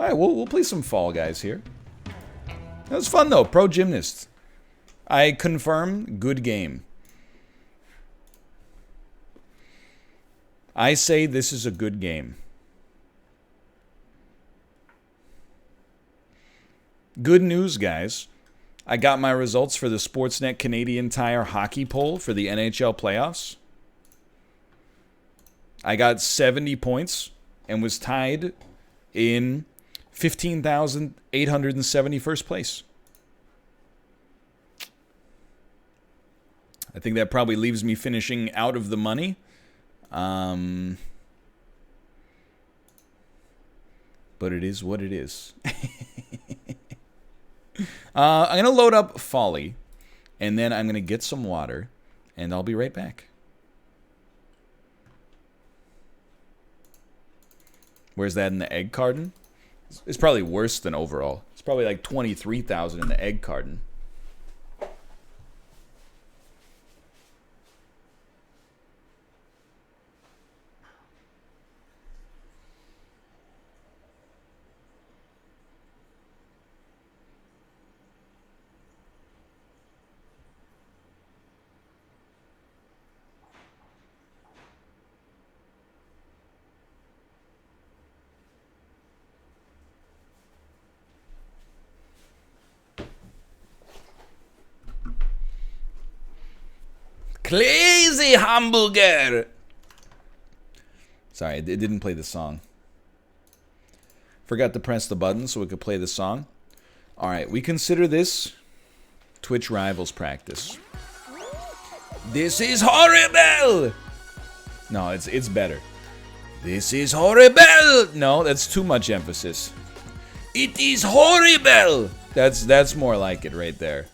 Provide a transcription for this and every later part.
Alright, we'll play some Fall Guys here. That was fun, though. Pro Gymnast. I confirm, good game. I say this is a good game. Good news, guys. I got my results for the Sportsnet Canadian Tire hockey poll for the NHL playoffs. I got 70 points and was tied in 15,871st place. I think that probably leaves me finishing out of the money. But it is what it is. I'm going to load up Folly, and then I'm going to get some water, and I'll be right back. Where's that in the egg carton? It's probably worse than overall. It's probably like 23,000 in the egg carton. Crazy hamburger. Sorry, it didn't play the song. Forgot to press the button so we could play the song. All right, we consider this Twitch Rivals practice. This is horrible. No, it's better. This is horrible. No, that's too much emphasis. It is horrible. That's more like it right there.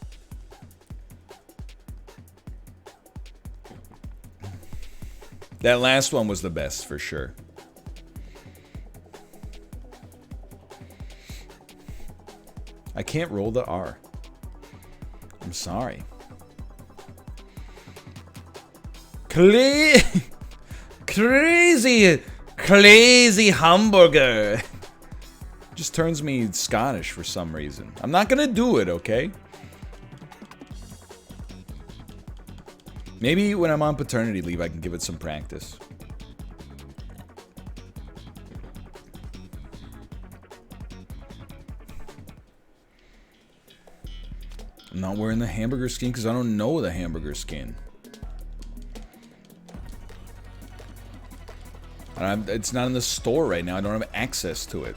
That last one was the best, for sure. I can't roll the R. I'm sorry. Crazy hamburger. Just turns me Scottish for some reason. I'm not gonna do it, okay? Maybe when I'm on paternity leave, I can give it some practice. I'm not wearing the hamburger skin because I don't know the hamburger skin. It's not in the store right now. I don't have access to it.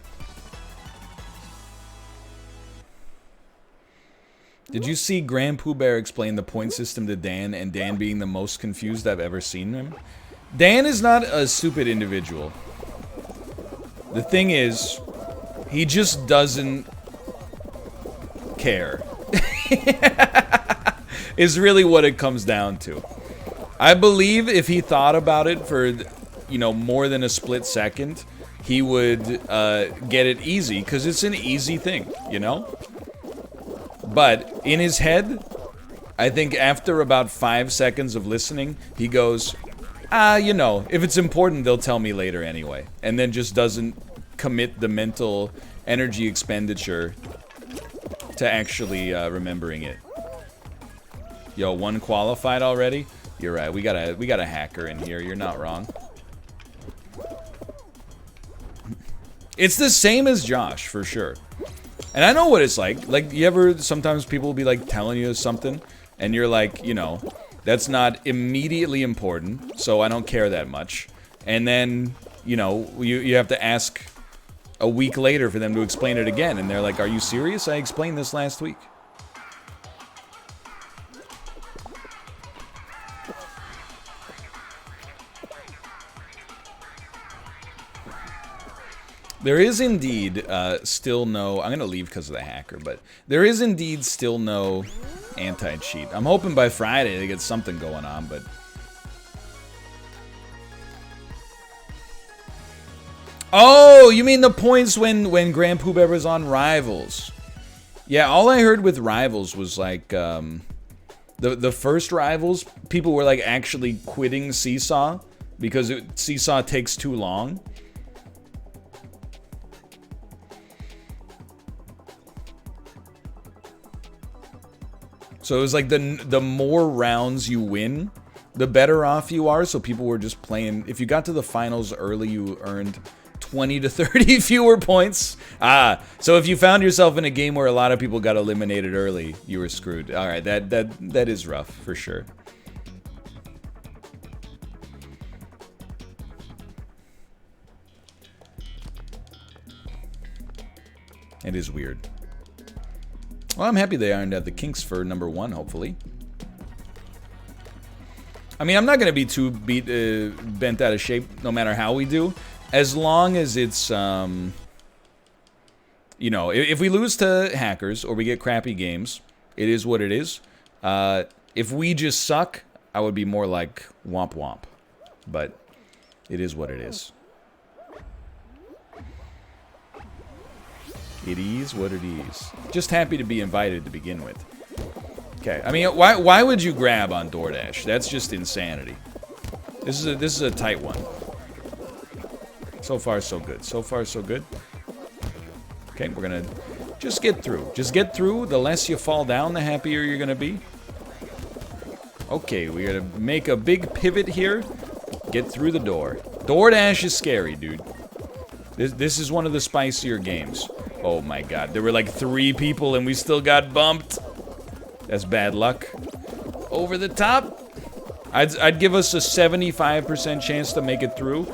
Did you see Grand Pooh Bear explain the point system to Dan, and Dan being the most confused I've ever seen him? Dan is not a stupid individual. The thing is, he just doesn't care. Is really what it comes down to. I believe if he thought about it for, you know, more than a split second, he would get it easy, because it's an easy thing, you know? But in his head, I think after about 5 seconds of listening, he goes, you know, if it's important, they'll tell me later anyway. And then just doesn't commit the mental energy expenditure to actually remembering it. Yo, one qualified already? You're right. We got a hacker in here. You're not wrong. It's the same as Josh, for sure. And I know what it's like. Like, you ever, sometimes people will be, like, telling you something, and you're like, you know, that's not immediately important, so I don't care that much. And then, you know, you have to ask a week later for them to explain it again, and they're like, are you serious? I explained this last week. There is indeed still no... I'm going to leave because of the hacker, but there is indeed still no anti-cheat. I'm hoping by Friday they get something going on, but... Oh, you mean the points when Grand Pooh Bear was on Rivals. Yeah, all I heard with Rivals was like... the first Rivals, people were like actually quitting Seesaw because Seesaw takes too long. So it was like the more rounds you win, the better off you are. So people were just playing. If you got to the finals early, you earned 20 to 30 fewer points. So if you found yourself in a game where a lot of people got eliminated early, you were screwed. All right, that is rough for sure. It is weird. Well, I'm happy they ironed out the kinks for number 1, hopefully. I mean, I'm not going to be too bent out of shape no matter how we do. As long as it's, you know, if we lose to hackers or we get crappy games, it is what it is. If we just suck, I would be more like womp womp. But it is what it is. It is what it is. Just happy to be invited to begin with. Okay, I mean, why would you grab on DoorDash? That's just insanity. This is a tight one. So far, so good. So far, so good. Okay, we're gonna just get through. Just get through. The less you fall down, the happier you're gonna be. Okay, we're gonna make a big pivot here. Get through the door. DoorDash is scary, dude. This is one of the spicier games. Oh my god, there were like 3 people and we still got bumped. That's bad luck. Over the top. I'd give us a 75% chance to make it through.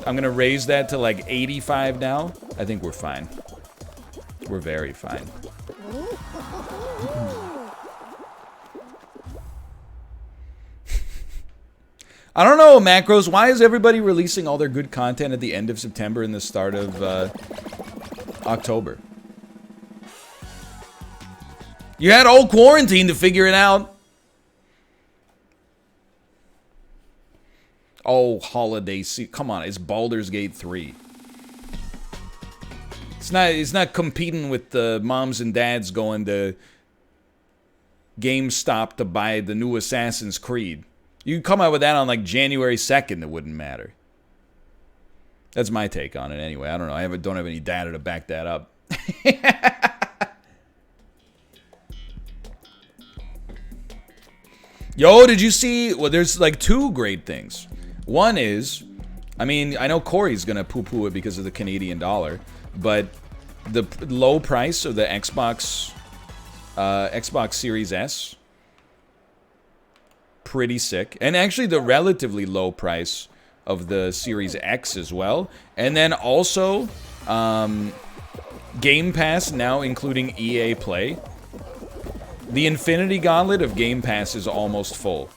I'm gonna raise that to like 85 now. I think we're fine. We're very fine. I don't know, Macros. Why is everybody releasing all their good content at the end of September and the start of October? You had all quarantine to figure it out. Oh, holiday season. Come on, it's Baldur's Gate 3. It's not competing with the moms and dads going to GameStop to buy the new Assassin's Creed. You can come out with that on like January 2nd, it wouldn't matter. That's my take on it anyway. I don't know. I don't have any data to back that up. Yo, did you see? Well, there's like 2 great things. One is, I mean, I know Corey's gonna poo-poo it because of the Canadian dollar, but the low price of the Xbox Series S, pretty sick. And actually the relatively low price of the Series X as well. And then also, Game Pass now including EA Play. The Infinity Gauntlet of Game Pass is almost full.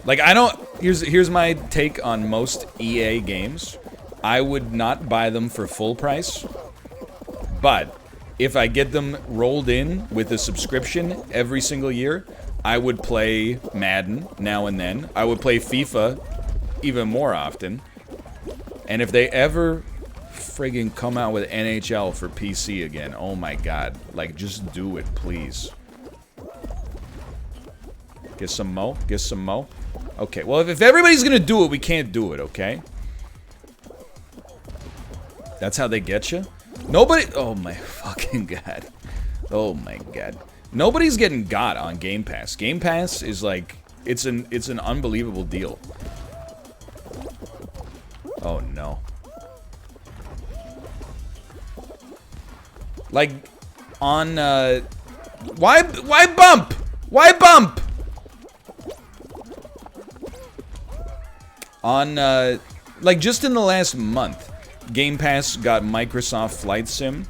Like, I don't... Here's my take on most EA games. I would not buy them for full price. But if I get them rolled in with a subscription every single year, I would play Madden now and then. I would play FIFA even more often. And if they ever friggin' come out with NHL for PC again, oh my god. Like, just do it, please. Get some mo? Get some mo? Okay, well, if everybody's gonna do it, we can't do it, okay? That's how they get you? Nobody... Oh my fucking god. Oh my god. Nobody's getting got on Game Pass. Game Pass is like... It's an unbelievable deal. Oh no. Like, on, why bump? Why bump? On, like, just in the last month, Game Pass got Microsoft Flight Sim,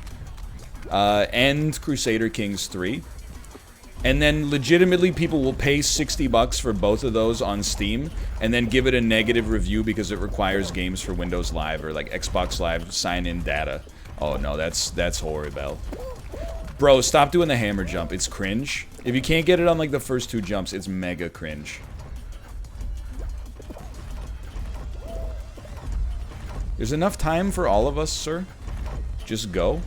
and Crusader Kings 3. And then, legitimately, people will pay $60 for both of those on Steam, and then give it a negative review because it requires games for Windows Live, or, like, Xbox Live sign-in data. Oh no, that's horrible. Bro, stop doing the hammer jump. It's cringe. If you can't get it on like the first 2 jumps, it's mega cringe. There's enough time for all of us, sir. Just go.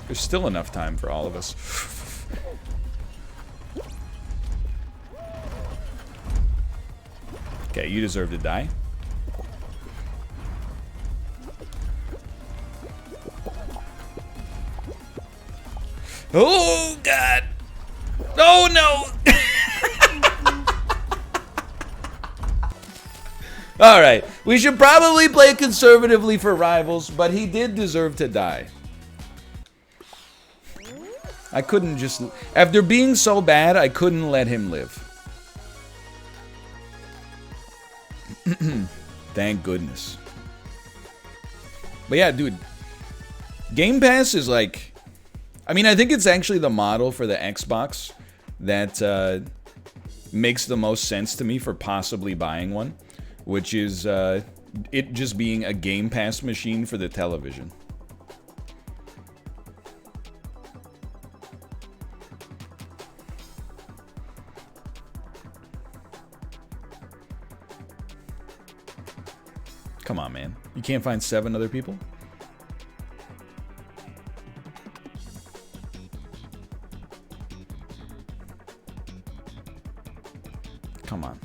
There's still enough time for all of us. Okay, you deserve to die. Oh, God. Oh no! Alright, we should probably play conservatively for rivals, but he did deserve to die. I couldn't just... After being so bad, I couldn't let him live. Thank goodness. But yeah, dude. Game Pass is like... I mean, I think it's actually the model for the Xbox that makes the most sense to me for possibly buying one. Which is it just being a Game Pass machine for the television. Come on, man. You can't find 7 other people? Come on.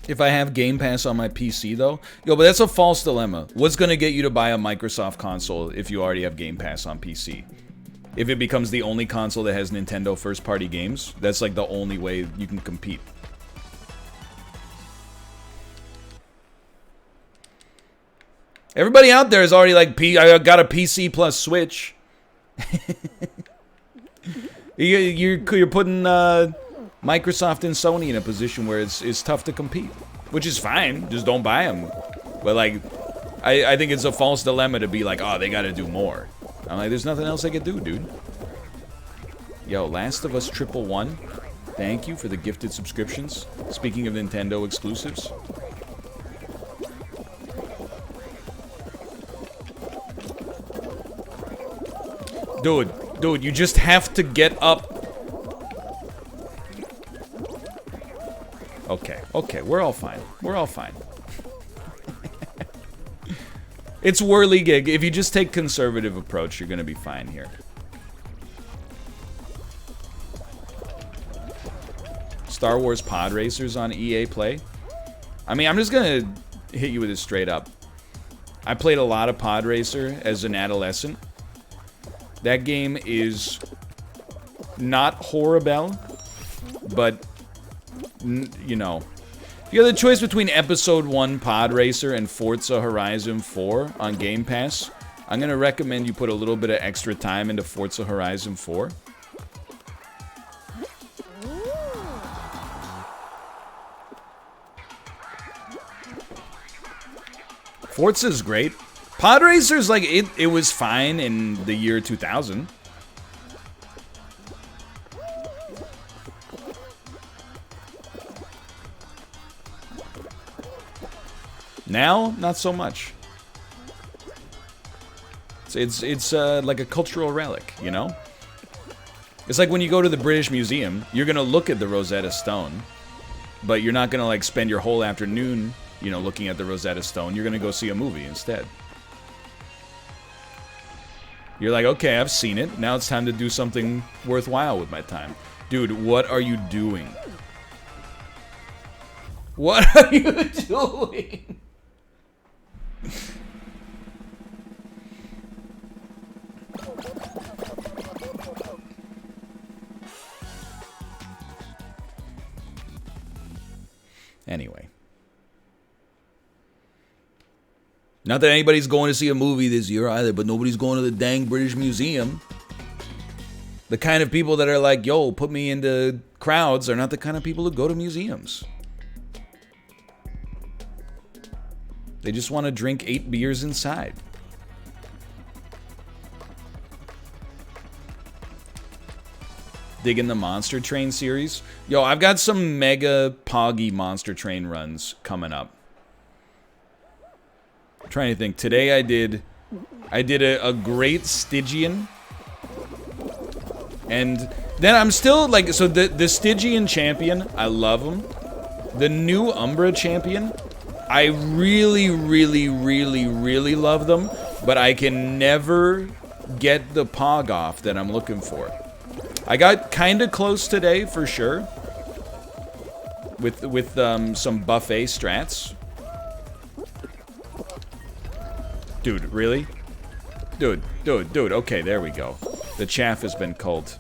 If I have Game Pass on my PC, though... Yo, but that's a false dilemma. What's going to get you to buy a Microsoft console if you already have Game Pass on PC? If it becomes the only console that has Nintendo first-party games, that's like the only way you can compete. Everybody out there is already like, I got a PC plus Switch. You're putting... Microsoft and Sony in a position where it's tough to compete, which is fine. Just don't buy them. But like, I think it's a false dilemma to be like, oh, they got to do more. I'm like, there's nothing else they could do, dude. Yo, Last of Us 111. Thank you for the gifted subscriptions. Speaking of Nintendo exclusives. Dude, you just have to get up. Okay, we're all fine. We're all fine. It's whirligig. If you just take conservative approach, you're gonna be fine here. Star Wars Pod Racers on EA Play. I mean, I'm just gonna hit you with it straight up. I played a lot of Pod Racer as an adolescent. That game is not horrible, but you know, if you have the choice between Episode 1 Pod Racer and Forza Horizon 4 on Game Pass, I'm going to recommend you put a little bit of extra time into Forza Horizon 4. Forza's great. Pod Racer's like, it was fine in the year 2000. Now, not so much. It's like a cultural relic, you know? It's like when you go to the British Museum, you're gonna look at the Rosetta Stone, but you're not gonna like spend your whole afternoon, you know, looking at the Rosetta Stone. You're gonna go see a movie instead. You're like, okay, I've seen it. Now it's time to do something worthwhile with my time. Dude, what are you doing? What are you doing? Anyway. Not that anybody's going to see a movie this year either, but nobody's going to the dang British Museum. The kind of people that are like, yo, put me into crowds are not the kind of people who go to museums. They just want to drink 8 beers inside. Digging the Monster Train series. Yo, I've got some mega poggy Monster Train runs coming up. I'm trying to think. Today I did a great Stygian. And then I'm still like, so the Stygian champion, I love him. The new Umbra champion, I really, really, really, really love them, but I can never get the pog off that I'm looking for. I got kind of close today, for sure, with some buffet strats. Dude, really? Dude, okay, there we go. The chaff has been culled.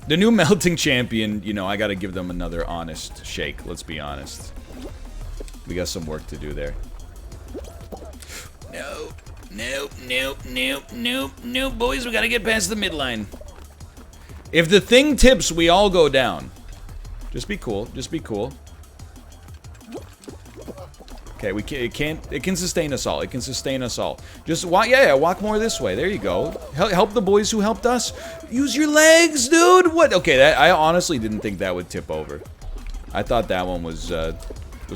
The new melting champion, you know, I gotta give them another honest shake, let's be honest. We got some work to do there. No, nope, nope, nope, nope, nope, boys, we gotta get past the midline. If the thing tips, we all go down. Just be cool, just be cool. Okay, it can sustain us all. It can sustain us all. Just walk, yeah, walk more this way. There you go. Help the boys who helped us. Use your legs, dude. What? Okay, I honestly didn't think that would tip over. I thought that one was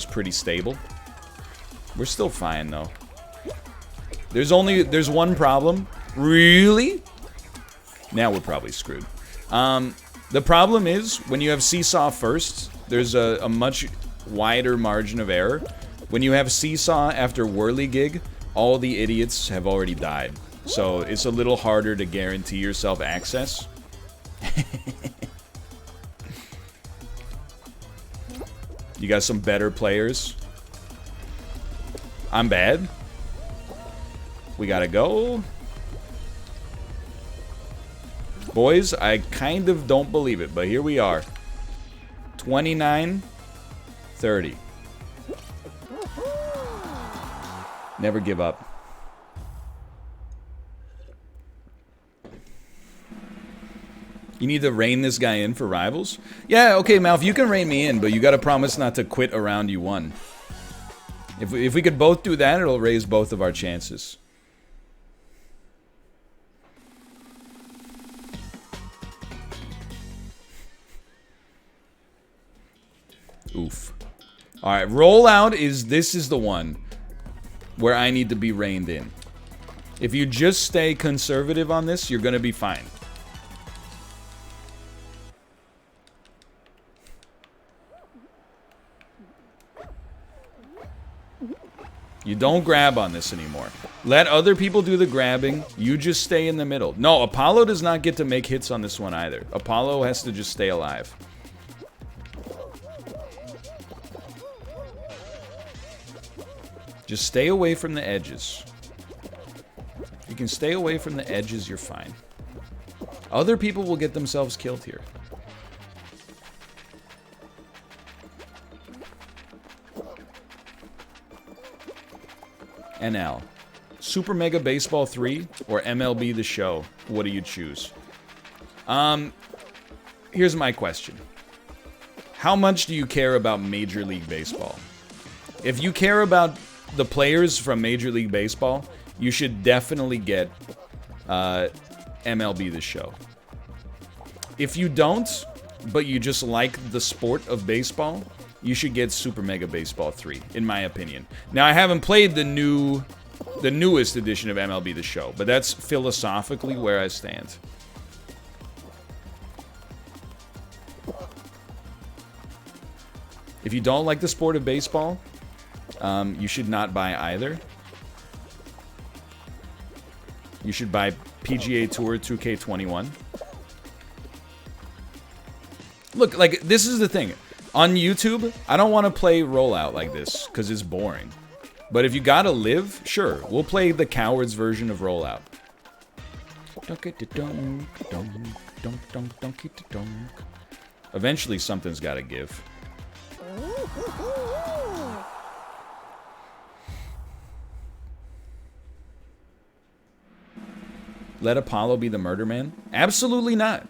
pretty stable. We're still fine though. There's one problem. Really? Now we're probably screwed. The problem is when you have seesaw first, there's a much wider margin of error. When you have seesaw after whirligig, all the idiots have already died. So it's a little harder to guarantee yourself access. You got some better players. I'm bad. We gotta go. Boys, I kind of don't believe it, but here we are. 29-30. Never give up. You need to rein this guy in for rivals? Yeah, okay, Malf, you can rein me in, but you gotta promise not to quit around you won. If we could both do that, it'll raise both of our chances. Oof. Alright, rollout this is the one where I need to be reined in. If you just stay conservative on this, you're gonna be fine. You don't grab on this anymore. Let other people do the grabbing. You just stay in the middle. No, Apollo does not get to make hits on this one either. Apollo has to just stay alive. Just stay away from the edges. If you can stay away from the edges, you're fine. Other people will get themselves killed here. NL. Super Mega Baseball 3 or MLB The Show? What do you choose? Here's my question. How much do you care about Major League Baseball? If you care about the players from Major League Baseball, you should definitely get MLB The Show. If you don't, but you just like the sport of baseball, you should get Super Mega Baseball 3, in my opinion. Now, I haven't played the newest edition of MLB The Show, but that's philosophically where I stand. If you don't like the sport of baseball, you should not buy either. You should buy PGA Tour 2K21. Look, like, this is the thing. On YouTube, I don't want to play rollout like this, because it's boring. But if you gotta live, sure, we'll play the cowards version of rollout. Eventually, something's gotta give. Let Apollo be the murder man? Absolutely not.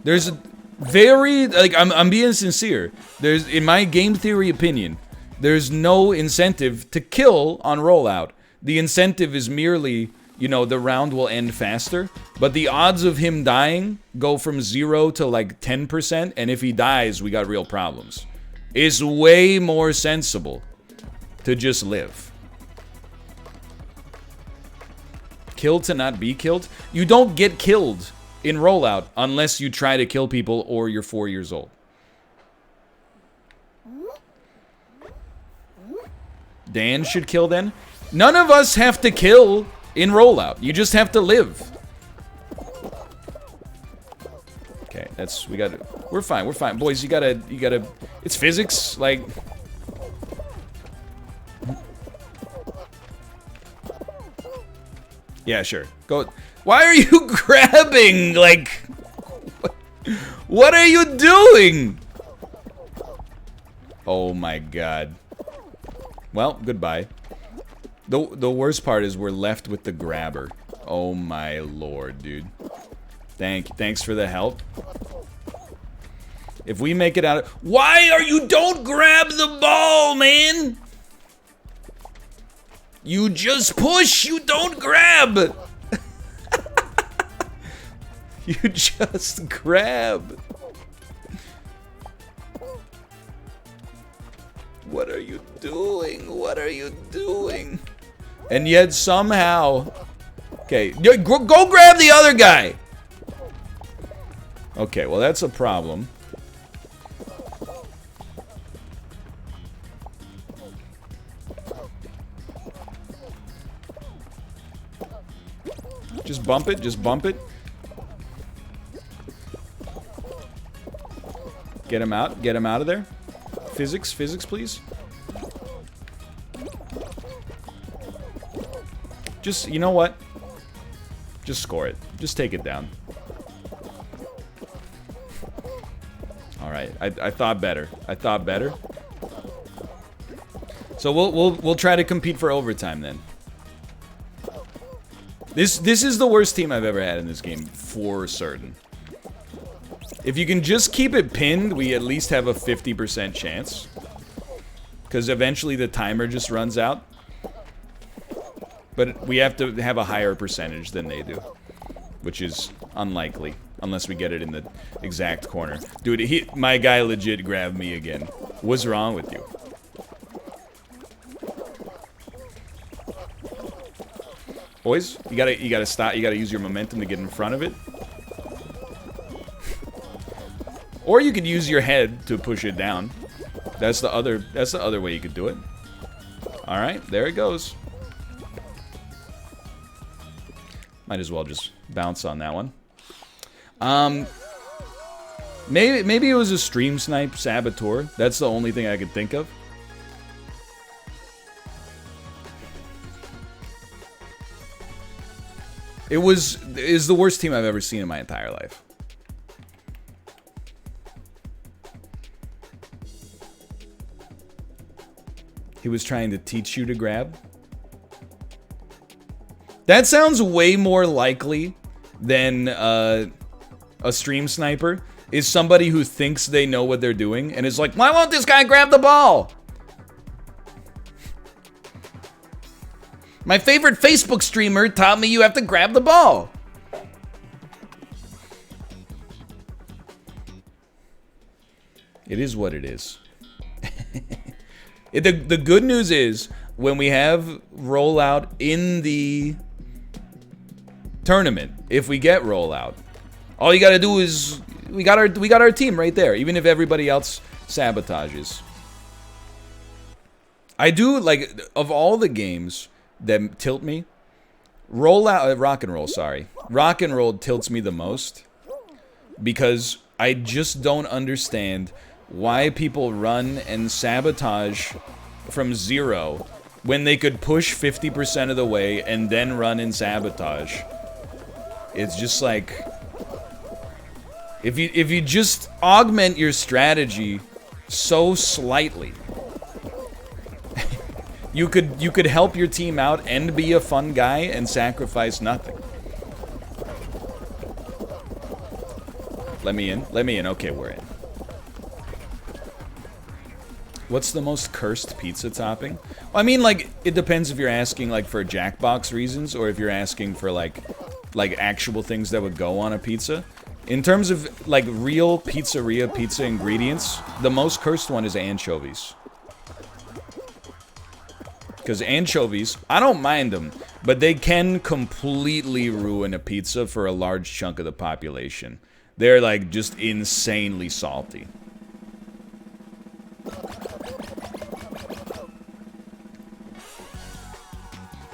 There's a very, like, I'm being sincere. There's, in my game theory opinion, there's no incentive to kill on rollout. The incentive is merely, you know, the round will end faster, but the odds of him dying go from 0 to like 10%, and if he dies, we got real problems. It's way more sensible to just live. Kill to not be killed? You don't get killed in rollout unless you try to kill people or you're 4 years old. Dan should kill then? None of us have to kill in rollout. You just have to live. Okay, we're fine. Boys, you gotta, it's physics, like. Yeah, sure. Go. Why are you grabbing? Like, what are you doing? Oh my god. Well, goodbye. The worst part is we're left with the grabber. Oh my lord, dude. Thanks for the help. If we make it out of... Why are you... Don't grab the ball, man! You just push, you don't grab! You just grab. What are you doing? What are you doing? And yet somehow... Okay, go grab the other guy! Okay, well that's a problem. Just bump it, just bump it. Get him out of there. Physics, please. Just, you know what? Just score it. Just take it down. Alright, I thought better. I thought better. So we'll try to compete for overtime then. This is the worst team I've ever had in this game, for certain. If you can just keep it pinned, we at least have a 50% chance. Because eventually the timer just runs out. But we have to have a higher percentage than they do. Which is unlikely. Unless we get it in the exact corner. Dude, my guy legit grabbed me again. What's wrong with you? Boys, you gotta stop. You gotta use your momentum to get in front of it. Or you could use your head to push it down. That's the other way you could do it. All right, there it goes. Might as well just bounce on that one. Maybe it was a stream snipe saboteur. That's the only thing I could think of. It is the worst team I've ever seen in my entire life. He was trying to teach you to grab. That sounds way more likely than a stream sniper is somebody who thinks they know what they're doing and is like, why won't this guy grab the ball? My favorite Facebook streamer taught me you have to grab the ball. It is what it is. The good news is, when we have rollout in the tournament, if we get rollout, all you gotta do is, we got our team right there, even if everybody else sabotages. I do, like, of all the games that tilt me, rock and roll tilts me the most, because I just don't understand why people run and sabotage from 0 when they could push 50% of the way and then run and sabotage. It's just like, if you just augment your strategy so slightly, you could help your team out and be a fun guy and sacrifice nothing. Let me in. Okay, we're in. What's the most cursed pizza topping? Well, I mean, like, it depends if you're asking, like, for Jackbox reasons or if you're asking for, like actual things that would go on a pizza. In terms of, like, real pizzeria pizza ingredients, the most cursed one is anchovies. Because anchovies, I don't mind them, but they can completely ruin a pizza for a large chunk of the population. They're, like, just insanely salty.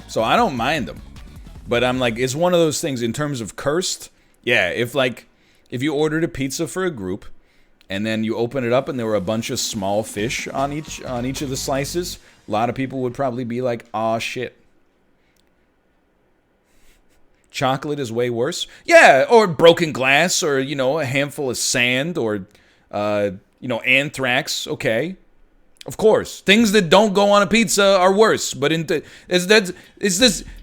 So I don't mind them. But I'm like, it's one of those things in terms of cursed. Yeah, if you ordered a pizza for a group and then you open it up and there were a bunch of small fish on each of the slices, a lot of people would probably be like, "Aw, shit." Chocolate is way worse. Yeah, or broken glass, or, you know, a handful of sand, or, you know, anthrax. Okay. Of course. Things that don't go on a pizza are worse. But the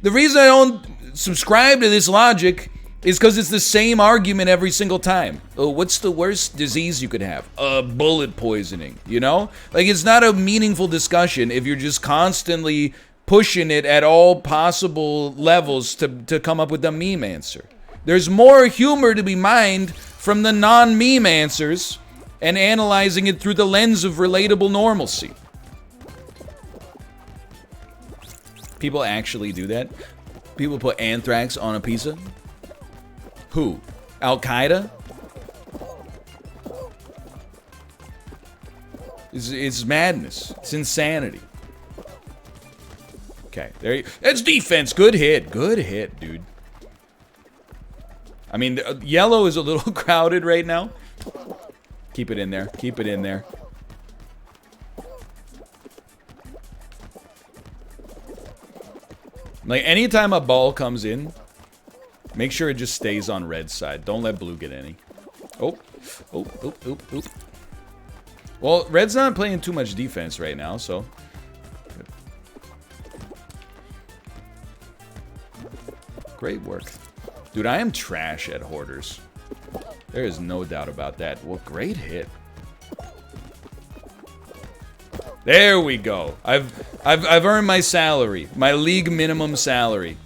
reason I don't subscribe to this logic is because it's the same argument every single time. Oh, what's the worst disease you could have? Bullet poisoning, you know? Like, it's not a meaningful discussion if you're just constantly pushing it at all possible levels to come up with a meme answer. There's more humor to be mined from the non-meme answers and analyzing it through the lens of relatable normalcy. People actually do that? People put anthrax on a pizza? Who? Al-Qaeda? It's madness. It's insanity. Okay, there you... That's defense. Good hit. Good hit, dude. I mean, yellow is a little crowded right now. Keep it in there. Keep it in there. Like, anytime a ball comes in, make sure it just stays on red side. Don't let blue get any. Oh. Oh, oop, oop, oop. Well, red's not playing too much defense right now, so... Great work. Dude, I am trash at hoarders. There is no doubt about that. Well, great hit. There we go. I've earned my salary. My league minimum salary.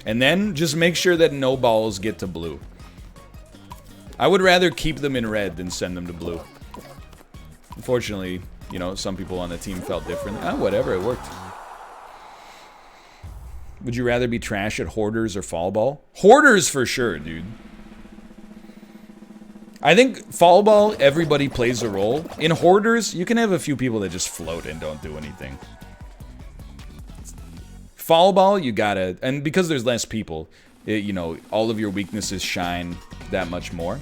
And then just make sure that no balls get to blue. I would rather keep them in red than send them to blue. Unfortunately, you know, some people on the team felt differently. Ah, whatever, it worked. Would you rather be trash at hoarders or fall ball? Hoarders for sure, dude. I think fall ball, everybody plays a role. In hoarders, you can have a few people that just float and don't do anything. Fall ball, you gotta... And because there's less people, you know, all of your weaknesses shine that much more.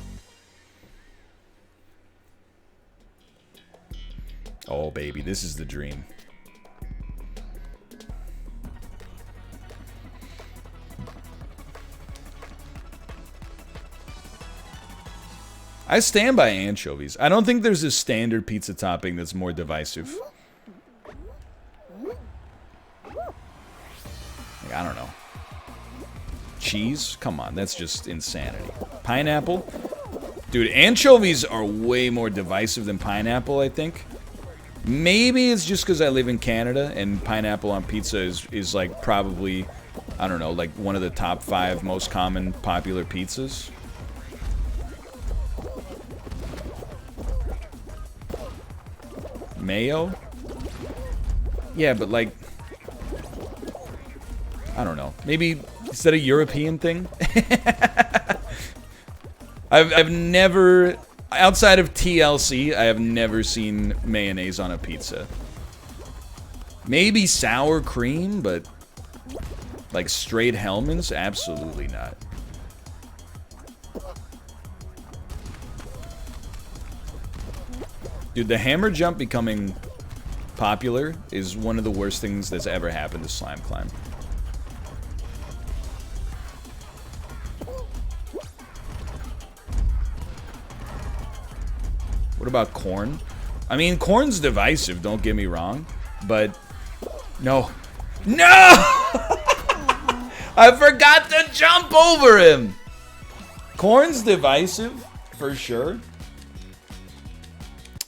Oh, baby, this is the dream. I stand by anchovies. I don't think there's a standard pizza topping that's more divisive. Like, I don't know. Cheese? Come on, that's just insanity. Pineapple? Dude, anchovies are way more divisive than pineapple, I think. Maybe it's just because I live in Canada and pineapple on pizza is like probably, I don't know, like one of the top 5 most common popular pizzas. Mayo? Yeah, but like, I don't know. Maybe is that a European thing? I've never, outside of TLC, I have never seen mayonnaise on a pizza. Maybe sour cream, but like straight Hellmann's, absolutely not. Dude, the hammer jump becoming popular is one of the worst things that's ever happened to Slime Climb. What about corn? I mean, corn's divisive, don't get me wrong, but no. No! I forgot to jump over him! Corn's divisive, for sure.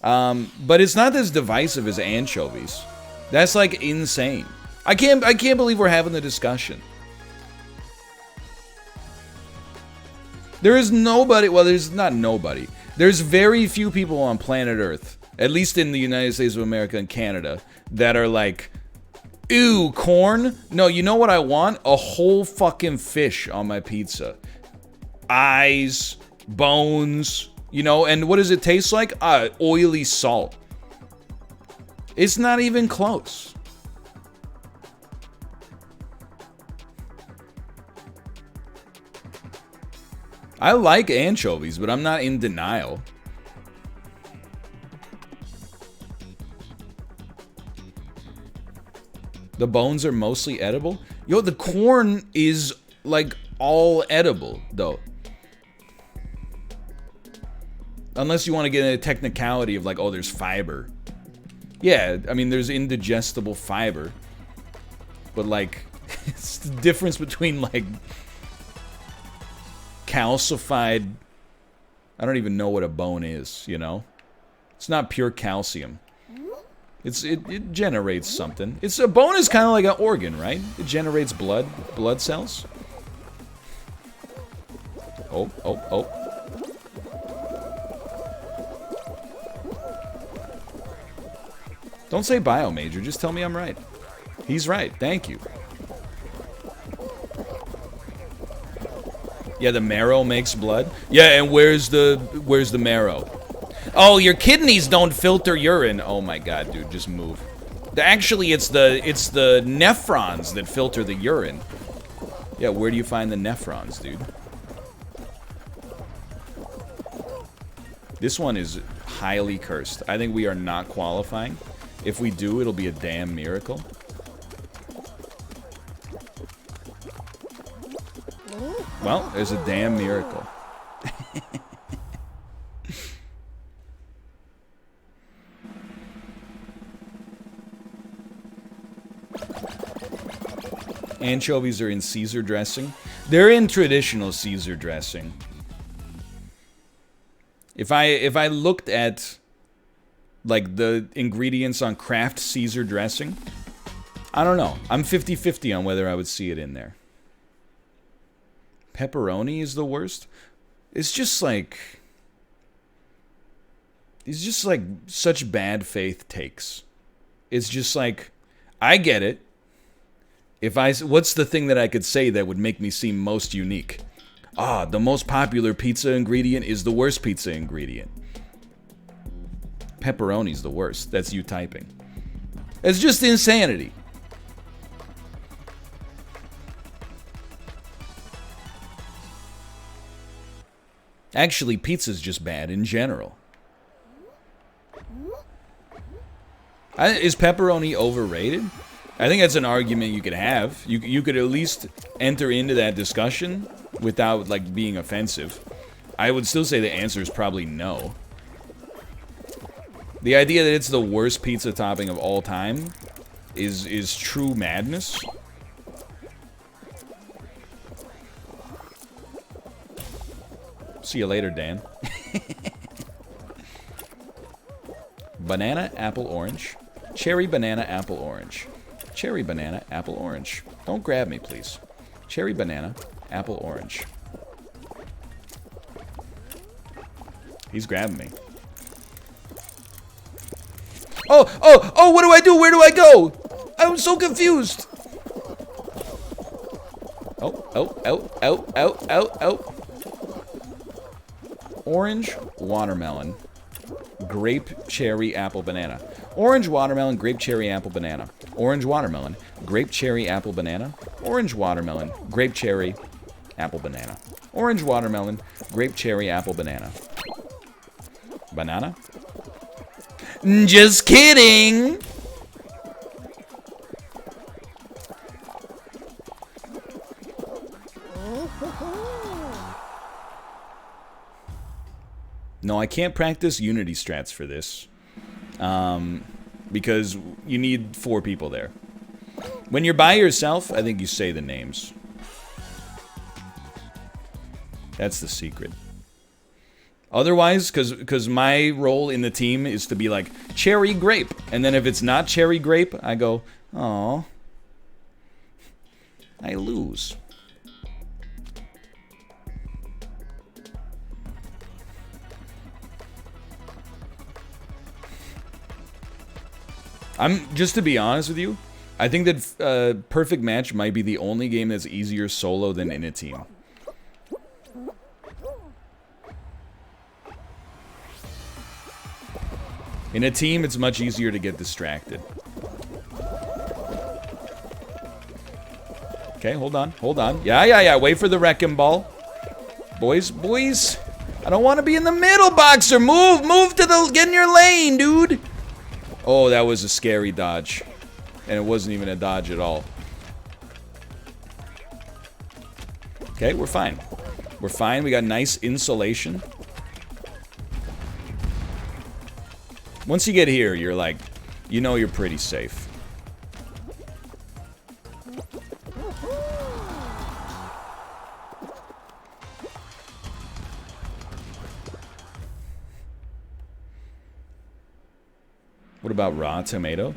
But it's not as divisive as anchovies. That's like insane. I can't believe we're having the discussion. There is nobody, well, there's not nobody. There's very few people on planet Earth, at least in the United States of America and Canada, that are like, ew, corn? No, you know what I want? A whole fucking fish on my pizza. Eyes, bones, you know, and what does it taste like? Oily salt. It's not even close. I like anchovies, but I'm not in denial. The bones are mostly edible? Yo, the corn is, like, all edible, though. Unless you want to get a technicality of, like, oh, there's fiber. Yeah, I mean, there's indigestible fiber. But, like, it's the difference between, like, calcified... I don't even know what a bone is, you know? It's not pure calcium. It generates something. A bone is kind of like an organ, right? It generates blood cells. Oh. Don't say bio, Major. Just tell me I'm right. He's right. Thank you. Yeah, the marrow makes blood. Yeah, and where's the marrow? Oh, your kidneys don't filter urine. Oh my god, dude, just move. Actually, it's the nephrons that filter the urine. Yeah, where do you find the nephrons, dude? This one is highly cursed. I think we are not qualifying. If we do, it'll be a damn miracle. Well, there's a damn miracle. Anchovies are in Caesar dressing. They're in traditional Caesar dressing. If I looked at like the ingredients on Kraft Caesar dressing, I don't know. I'm 50-50 on whether I would see it in there. Pepperoni is the worst. It's just like such bad faith takes. It's just like, I get it. What's the thing that I could say that would make me seem most unique? Ah, the most popular pizza ingredient is the worst pizza ingredient. Pepperoni's the worst. That's you typing. It's just insanity. Actually, pizza's just bad in general. Is pepperoni overrated? I think that's an argument you could have. You could at least enter into that discussion without, like, being offensive. I would still say the answer is probably no. The idea that it's the worst pizza topping of all time is true madness. See you later, Dan. Banana, apple, orange. Cherry, banana, apple, orange. Cherry, banana, apple, orange. Don't grab me, please. Cherry, banana, apple, orange. He's grabbing me. Oh, what do I do? Where do I go? I'm so confused. Oh. Orange, watermelon, grape, cherry, apple, banana. Orange, watermelon, grape, cherry, apple, banana. Orange, watermelon, grape, cherry, apple, banana. Orange, watermelon, grape, cherry, apple, banana. Orange, watermelon, grape, cherry, apple, banana. Banana? Just kidding! No, I can't practice Unity strats for this. Because you need 4 people there. When you're by yourself, I think you say the names. That's the secret. Otherwise, because my role in the team is to be like, cherry grape. And then if it's not cherry grape, I go, oh, I lose. Just to be honest with you, I think that Perfect Match might be the only game that's easier solo than in a team. In a team, it's much easier to get distracted. Okay, hold on. Yeah, wait for the wrecking ball. Boys. I don't want to be in the middle, boxer. Move to get in your lane, dude. Oh, that was a scary dodge. and it wasn't even a dodge at all. Okay, we're fine. We're fine. We got nice insulation. Once you get here, you're like, you know you're pretty safe. What about raw tomato?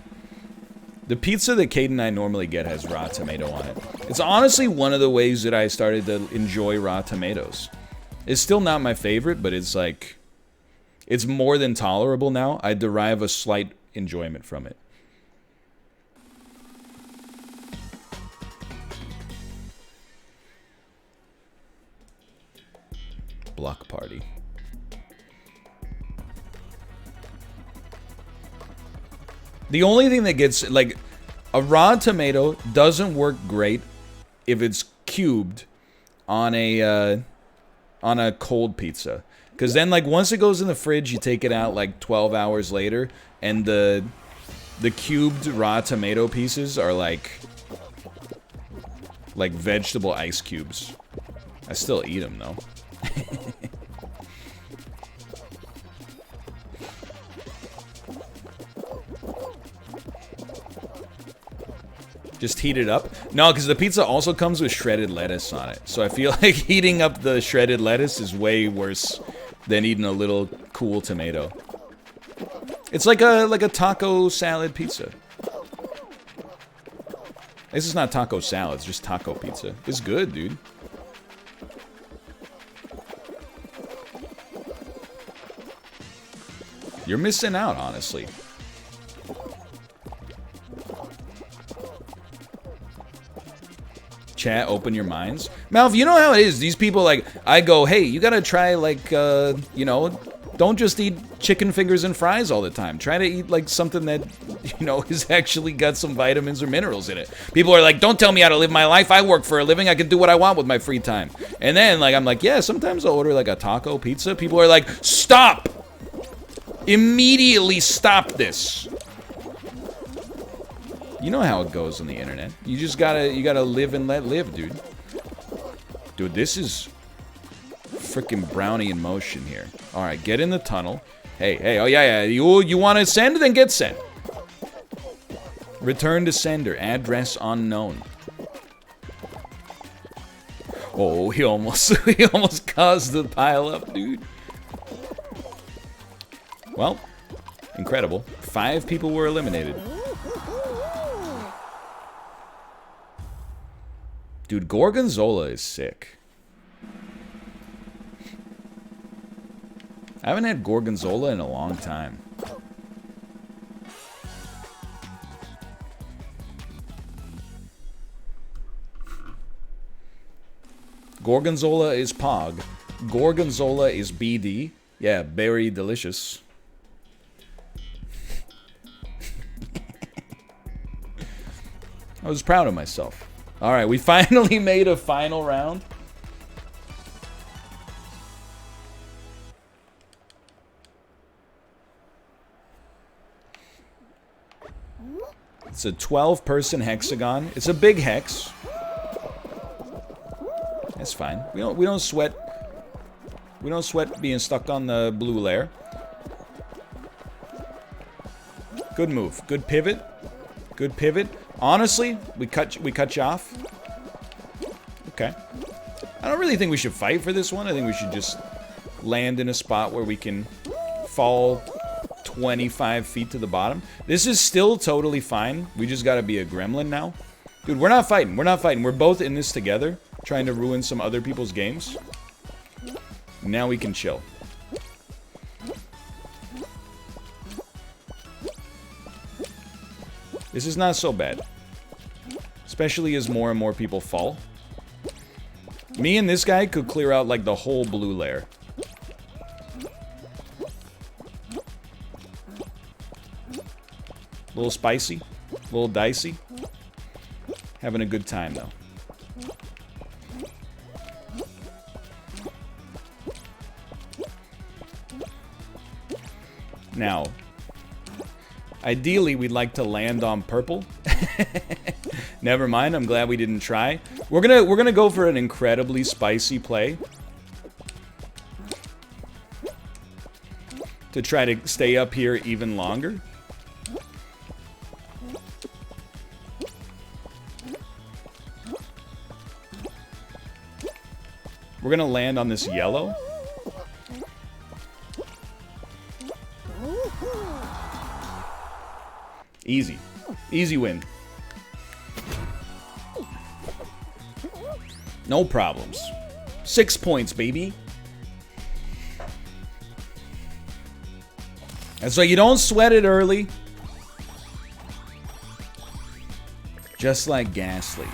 The pizza that Kate and I normally get has raw tomato on it. It's honestly one of the ways that I started to enjoy raw tomatoes. It's still not my favorite, but it's like... it's more than tolerable now. I derive a slight enjoyment from it. Block party. The only thing that gets, like, a raw tomato doesn't work great if it's cubed on a cold pizza. Because then, like, once it goes in the fridge, you take it out, like, 12 hours later, and the cubed raw tomato pieces are, like vegetable ice cubes. I still eat them, though. Just heat it up. No, because the pizza also comes with shredded lettuce on it. So I feel like heating up the shredded lettuce is way worse than eating a little cool tomato. It's like a taco salad pizza. This is not taco salad, it's just taco pizza. It's good, dude. You're missing out, honestly. Chat, open your minds. Malv, you know how it is. These people, like, I go, hey, you gotta try, like, you know, don't just eat chicken fingers and fries all the time. Try to eat, like, something that, you know, has actually got some vitamins or minerals in it. People are like, don't tell me how to live my life. I work for a living. I can do what I want with my free time. And then, like, I'm like, yeah, sometimes I'll order, like, a taco pizza. People are like, stop! Immediately stop this. You know how it goes on the internet. You just gotta live and let live, dude. Dude, this is freaking brownie in motion here. All right, get in the tunnel. Hey, oh yeah. You want to send? Then get sent. Return to sender. Address unknown. Oh, he almost caused the pile up, dude. Well, incredible. 5 people were eliminated. Dude, Gorgonzola is sick. I haven't had Gorgonzola in a long time. Gorgonzola is Pog. Gorgonzola is BD. Yeah, very delicious. I was proud of myself. Alright, we finally made a final round. It's a 12-person hexagon. It's a big hex. That's fine. We don't sweat. We don't sweat being stuck on the blue layer. Good move. Good pivot. Good pivot. Honestly, we cut you off. Okay. I don't really think we should fight for this one. I think we should just land in a spot where we can fall 25 feet to the bottom. This is still totally fine. We just gotta be a gremlin now. Dude, we're not fighting. We're not fighting. We're both in this together, trying to ruin some other people's games. Now we can chill. This is not so bad. Especially as more and more people fall. Me and this guy could clear out, like, the whole blue layer. A little spicy. A little dicey. Having a good time, though. Now, ideally, we'd like to land on purple. Never mind. I'm glad we didn't try. We're gonna go for an incredibly spicy play to try to stay up here even longer. We're gonna land on this yellow. Easy. Easy win. No problems. 6 points, baby. And so you don't sweat it early. Just like Ghastly.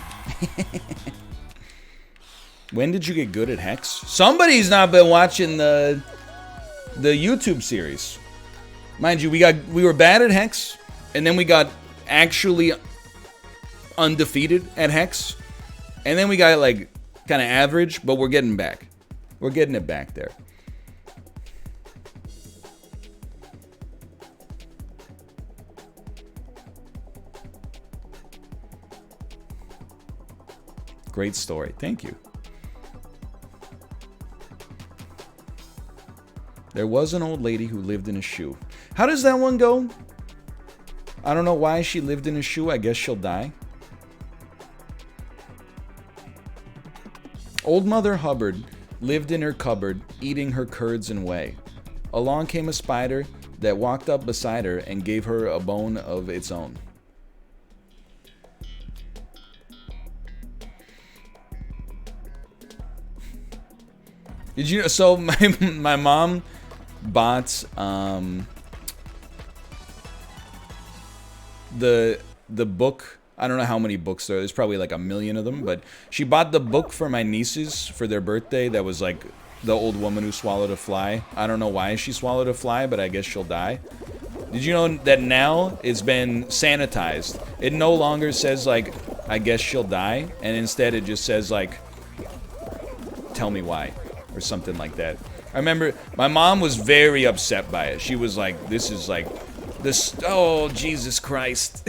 When did you get good at Hex? Somebody's not been watching the YouTube series. Mind you, we were bad at Hex, and then we got actually undefeated at Hex, and then we got like kind of average, but we're getting back. We're getting it back there. Great story. Thank you. There was an old lady who lived in a shoe. How does that one go? I don't know why she lived in a shoe. I guess she'll die. Old Mother Hubbard lived in her cupboard, eating her curds and whey. Along came a spider that walked up beside her and gave her a bone of its own. Did you know? So my mom bought the book. I don't know how many books there are. There's probably like a million of them, but she bought the book for my nieces for their birthday. That was like the old woman who swallowed a fly. I don't know why she swallowed a fly, but I guess she'll die. Did you know that now it's been sanitized? It no longer says like, I guess she'll die, and instead it just says like, tell me why, or something like that. I remember my mom was very upset by it. She was like, this is like, this, oh, Jesus Christ.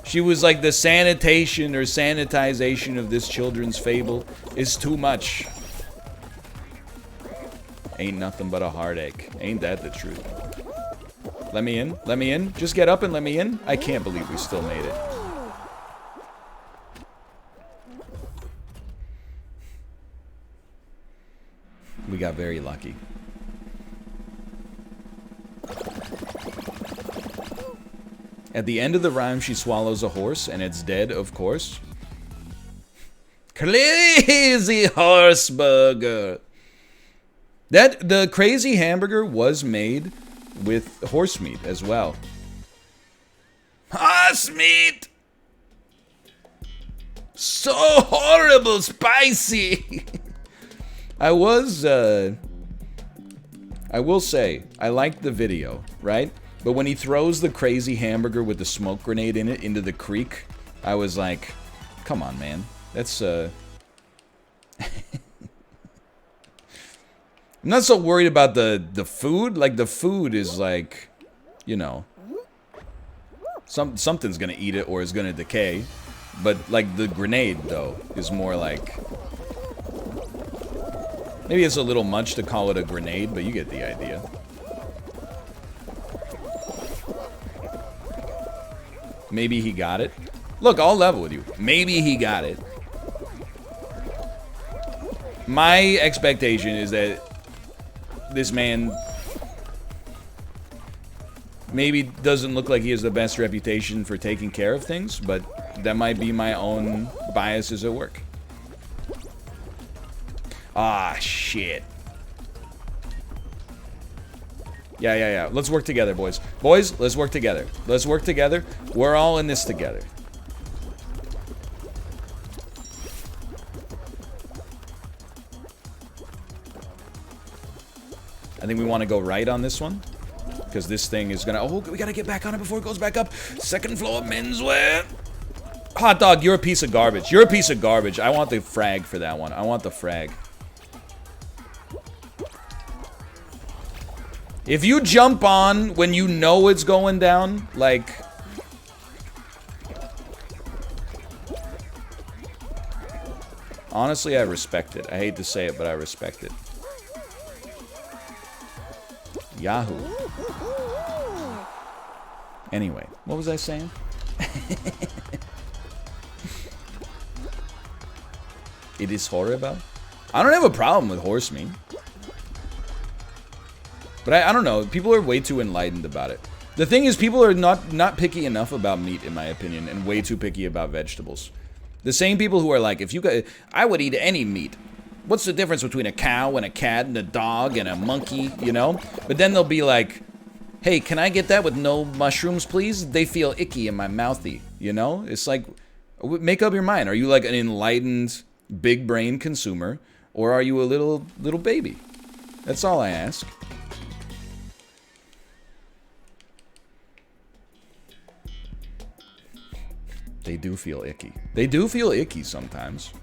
She was like, the sanitation or sanitization of this children's fable is too much. Ain't nothing but a heartache. Ain't that the truth? Let me in. Let me in. Just get up and let me in. I can't believe we still made it. We got very lucky. At the end of the rhyme, she swallows a horse, and it's dead, of course. Crazy horse burger. The crazy hamburger was made with horse meat as well. Horse meat! So horrible spicy! I will say, I liked the video, right? But when he throws the crazy hamburger with the smoke grenade in it into the creek, I was like, come on, man. That's, I'm not so worried about the food. Like, the food is like, you know, something's gonna eat it or is gonna decay. But, like, the grenade, though, is more like... Maybe it's a little much to call it a grenade, but you get the idea. Maybe he got it. Look, I'll level with you. Maybe he got it. My expectation is that this man maybe doesn't look like he has the best reputation for taking care of things, but that might be my own biases at work. Ah, shit. Yeah. Let's work together, boys. Boys, let's work together. Let's work together. We're all in this together. I think we want to go right on this one. Because this thing is gonna... Oh, we gotta get back on it before it goes back up. Second floor menswear. Hot dog, you're a piece of garbage. You're a piece of garbage. I want the frag for that one. I want the frag. If you jump on when you know it's going down, like... Honestly, I respect it. I hate to say it, but I respect it. Yahoo. Anyway, what was I saying? It is horrible. I don't have a problem with horse meat. But I don't know. People are way too enlightened about it. The thing is, people are not picky enough about meat, in my opinion, and way too picky about vegetables. The same people who are like, if you got, I would eat any meat. What's the difference between a cow and a cat and a dog and a monkey, you know? But then they'll be like, hey, can I get that with no mushrooms, please? They feel icky in my mouthy, you know? It's like, make up your mind. Are you like an enlightened, big brain consumer, or are you a little baby? That's all I ask. They do feel icky. They do feel icky sometimes.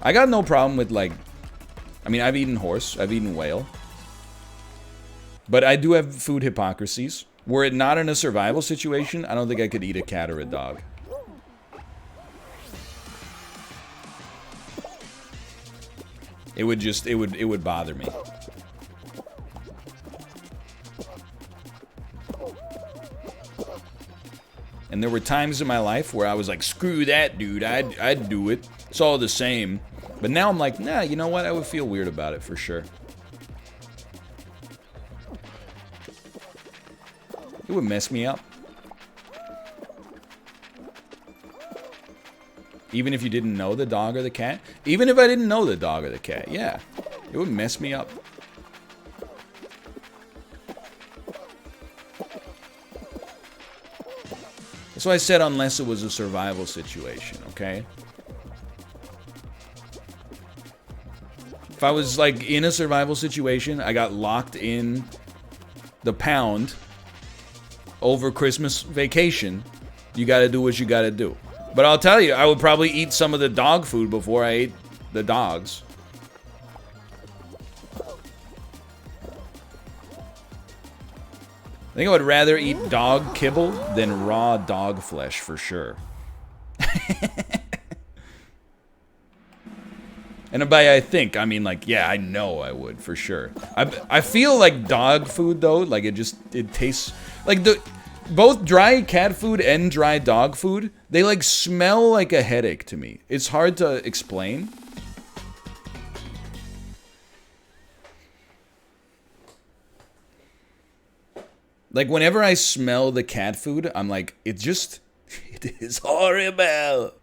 I got no problem with, like... I mean, I've eaten horse. I've eaten whale. But I do have food hypocrisies. Were it not in a survival situation, I don't think I could eat a cat or a dog. It would just... It would bother me. And there were times in my life where I was like, screw that, dude. I'd do it. It's all the same. But now I'm like, nah, you know what? I would feel weird about it for sure. It would mess me up. Even if you didn't know the dog or the cat? Even if I didn't know the dog or the cat, yeah. It would mess me up. That's why I said unless it was a survival situation, okay? If I was, like, in a survival situation, I got locked in the pound over Christmas vacation, you gotta do what you gotta do. But I'll tell you, I would probably eat some of the dog food before I ate the dogs. I think I would rather eat dog kibble than raw dog flesh, for sure. And by I think, I mean, like, yeah, I know I would, for sure. I feel like dog food, though, like, it tastes... Like, both dry cat food and dry dog food, they, like, smell like a headache to me. It's hard to explain. Like, whenever I smell the cat food, I'm like, it is horrible.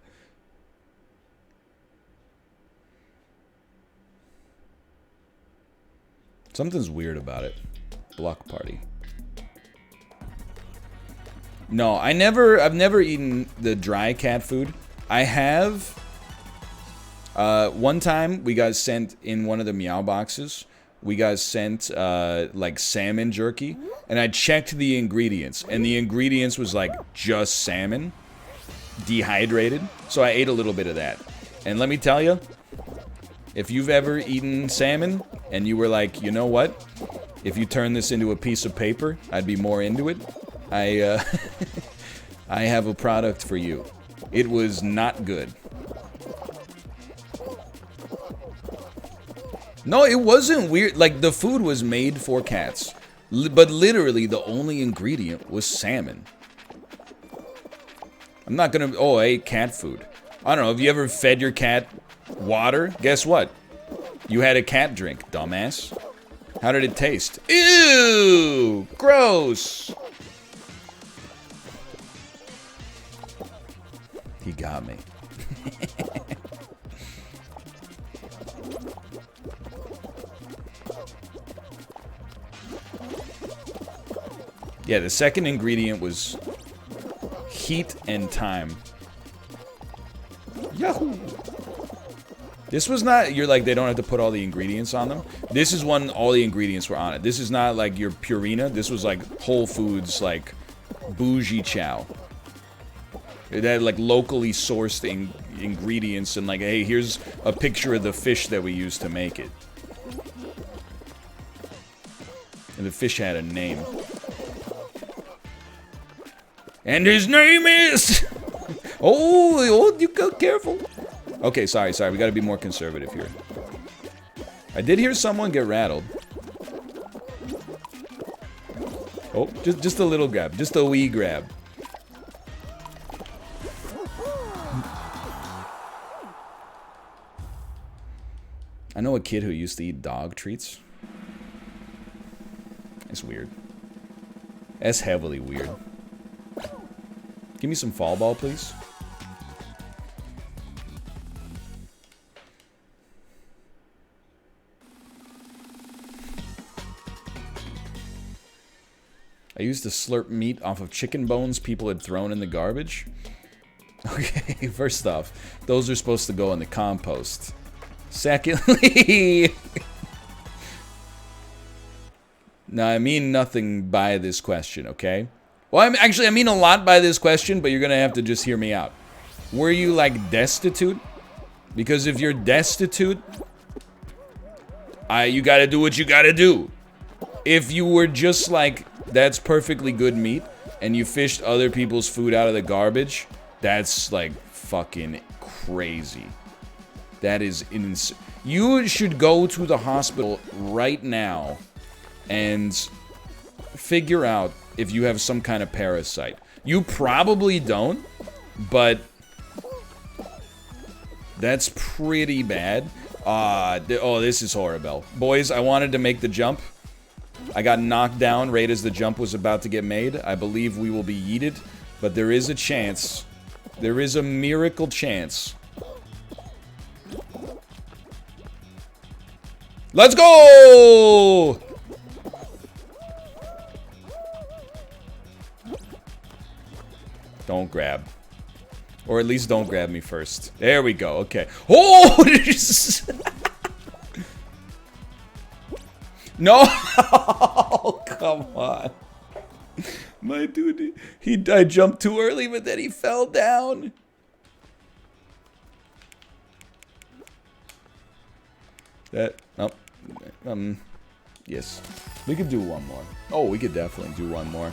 Something's weird about it. Block party. No, I've never eaten the dry cat food. I have. One time, we got sent in one of the Meow boxes. We got sent, like, salmon jerky. And I checked the ingredients. And the ingredients was, like, just salmon. Dehydrated. So I ate a little bit of that. And let me tell you, if you've ever eaten salmon, and you were like, you know what? If you turn this into a piece of paper, I'd be more into it. I have a product for you. It was not good. No, it wasn't weird. Like, the food was made for cats. But literally, the only ingredient was salmon. I'm not gonna... Oh, I ate cat food. I don't know. Have you ever fed your cat water? Guess what? You had a cat drink, dumbass. How did it taste? Ew! Gross! He got me. Yeah, the second ingredient was heat and time. Yahoo! This was not, you're like, they don't have to put all the ingredients on them. This is one, all the ingredients were on it. This is not like your Purina. This was like Whole Foods, like, bougie chow. It had, like, locally sourced ingredients and, like, hey, here's a picture of the fish that we used to make it. And the fish had a name. And his name is... Oh, you go careful. Okay, sorry. We gotta be more conservative here. I did hear someone get rattled. Oh, just a little grab. Just a wee grab. I know a kid who used to eat dog treats. It's weird. That's heavily weird. Give me some fall ball, please. I used to slurp meat off of chicken bones people had thrown in the garbage. Okay, first off, those are supposed to go in the compost. Secondly... Now, I mean nothing by this question, okay? Well, I mean a lot by this question, but you're gonna have to just hear me out. Were you, like, destitute? Because if you're destitute, you gotta do what you gotta do. If you were just like, that's perfectly good meat, and you fished other people's food out of the garbage, that's, like, fucking crazy. That is insane. You should go to the hospital right now and figure out if you have some kind of parasite. You probably don't, but that's pretty bad. Oh, this is horrible. Boys, I wanted to make the jump. I got knocked down right as the jump was about to get made. I believe we will be yeeted, but there is a chance. There is a miracle chance. Let's go! Don't grab. Or at least don't grab me first. There we go, okay. Oh! No! Come on. My dude, I jumped too early, but then he fell down. Yes. We could do one more. Oh, we could definitely do one more.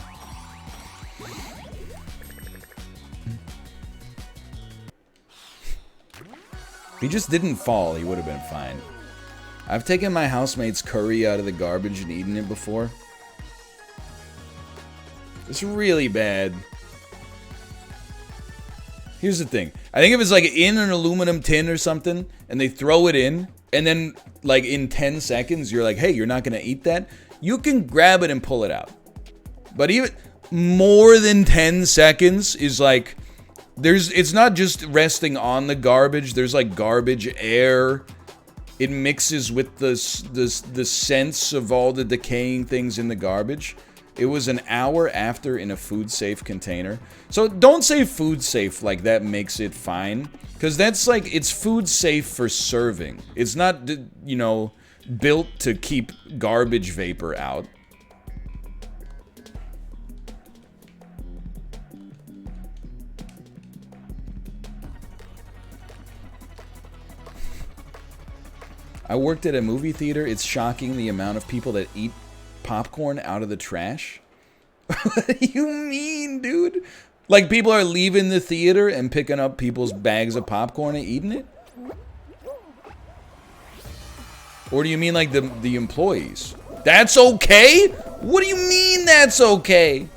If he just didn't fall, he would have been fine. I've taken my housemate's curry out of the garbage and eaten it before. It's really bad. Here's the thing. I think if it's like in an aluminum tin or something, and they throw it in, and then like in 10 seconds, you're like, hey, you're not gonna eat that? You can grab it and pull it out. But even more than 10 seconds is like, it's not just resting on the garbage, there's like garbage air. It mixes with the sense of all the decaying things in the garbage. It was an hour after in a food safe container. So don't say food safe like that makes it fine. Because that's like, it's food safe for serving. It's not, you know, built to keep garbage vapor out. I worked at a movie theater. It's shocking the amount of people that eat popcorn out of the trash. What do you mean, dude? Like people are leaving the theater and picking up people's bags of popcorn and eating it? Or do you mean like the employees? That's okay? What do you mean that's okay?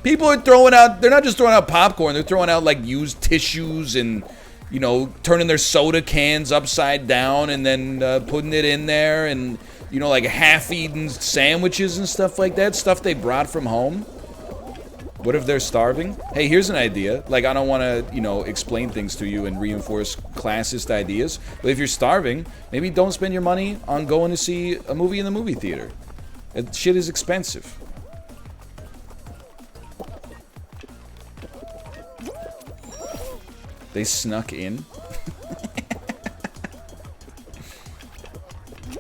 People are throwing out, they're not just throwing out popcorn, they're throwing out like used tissues and, you know, turning their soda cans upside down and then putting it in there and, you know, like half-eaten sandwiches and stuff like that. Stuff they brought from home. What if they're starving? Hey, here's an idea. Like, I don't want to, you know, explain things to you and reinforce classist ideas. But if you're starving, maybe don't spend your money on going to see a movie in the movie theater. That shit is expensive. They snuck in.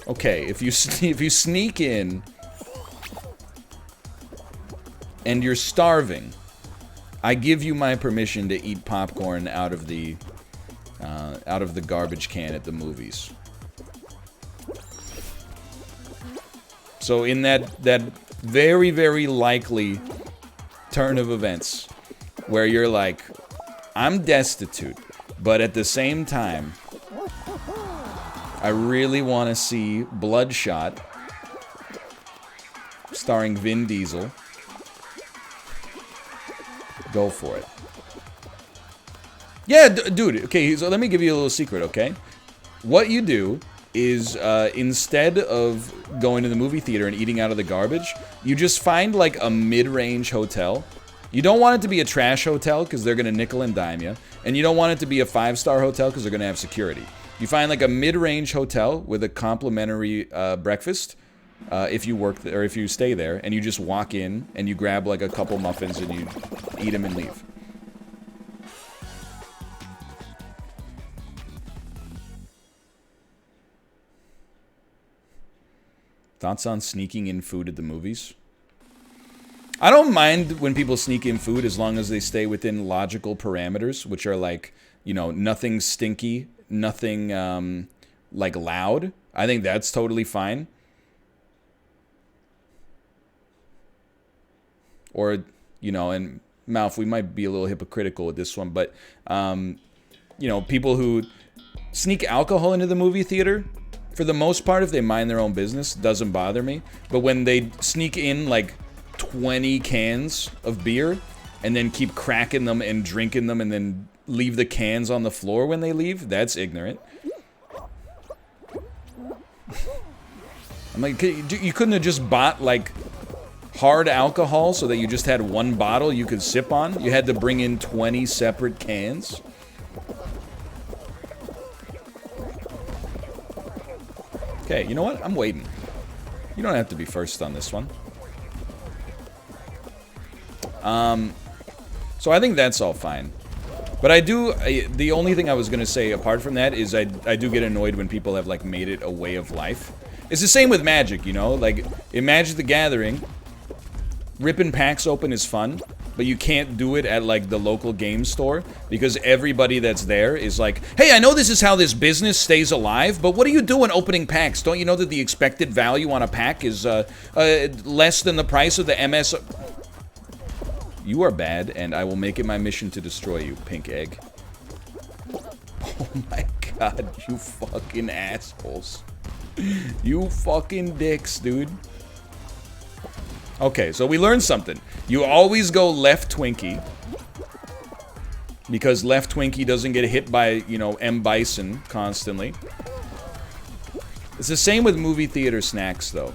Okay, if you sneak in and you're starving, I give you my permission to eat popcorn out of the garbage can at the movies. So in that very, very likely turn of events where you're like, I'm destitute, But at the same time, I really want to see Bloodshot, starring Vin Diesel. Go for it. Yeah, dude. Okay, so let me give you a little secret, okay? What you do is, instead of going to the movie theater and eating out of the garbage, you just find, like, a mid-range hotel. You don't want it to be a trash hotel, because they're going to nickel and dime you. And you don't want it to be a 5-star hotel, because they're going to have security. You find, like, a mid-range hotel with a complimentary breakfast, if you work or if you stay there, and you just walk in, and you grab, like, a couple muffins, and you eat them and leave. Thoughts on sneaking in food at the movies? I don't mind when people sneak in food as long as they stay within logical parameters, which are like, you know, nothing stinky, nothing, like, loud. I think that's totally fine. Or, you know, and Mouth, we might be a little hypocritical with this one, but, you know, people who sneak alcohol into the movie theater, for the most part, if they mind their own business, doesn't bother me. But when they sneak in, like, 20 cans of beer and then keep cracking them and drinking them and then leave the cans on the floor when they leave, that's ignorant. I'm like, you couldn't have just bought, like, hard alcohol so that you just had one bottle you could sip on? You had to bring in 20 separate cans? Okay, you know what? I'm waiting. You don't have to be first on this one. So I think that's all fine. But I do, the only thing I was going to say apart from that is I do get annoyed when people have, like, made it a way of life. It's the same with Magic, you know? Like, in Magic the Gathering, ripping packs open is fun, but you can't do it at, like, the local game store because everybody that's there is like, hey, I know this is how this business stays alive, but what are you doing opening packs? Don't you know that the expected value on a pack is less than the price of the MS? You are bad, and I will make it my mission to destroy you, pink egg. Oh my god, you fucking assholes. You fucking dicks, dude. Okay, so we learned something. You always go left Twinkie. Because left Twinkie doesn't get hit by, you know, M. Bison constantly. It's the same with movie theater snacks, though.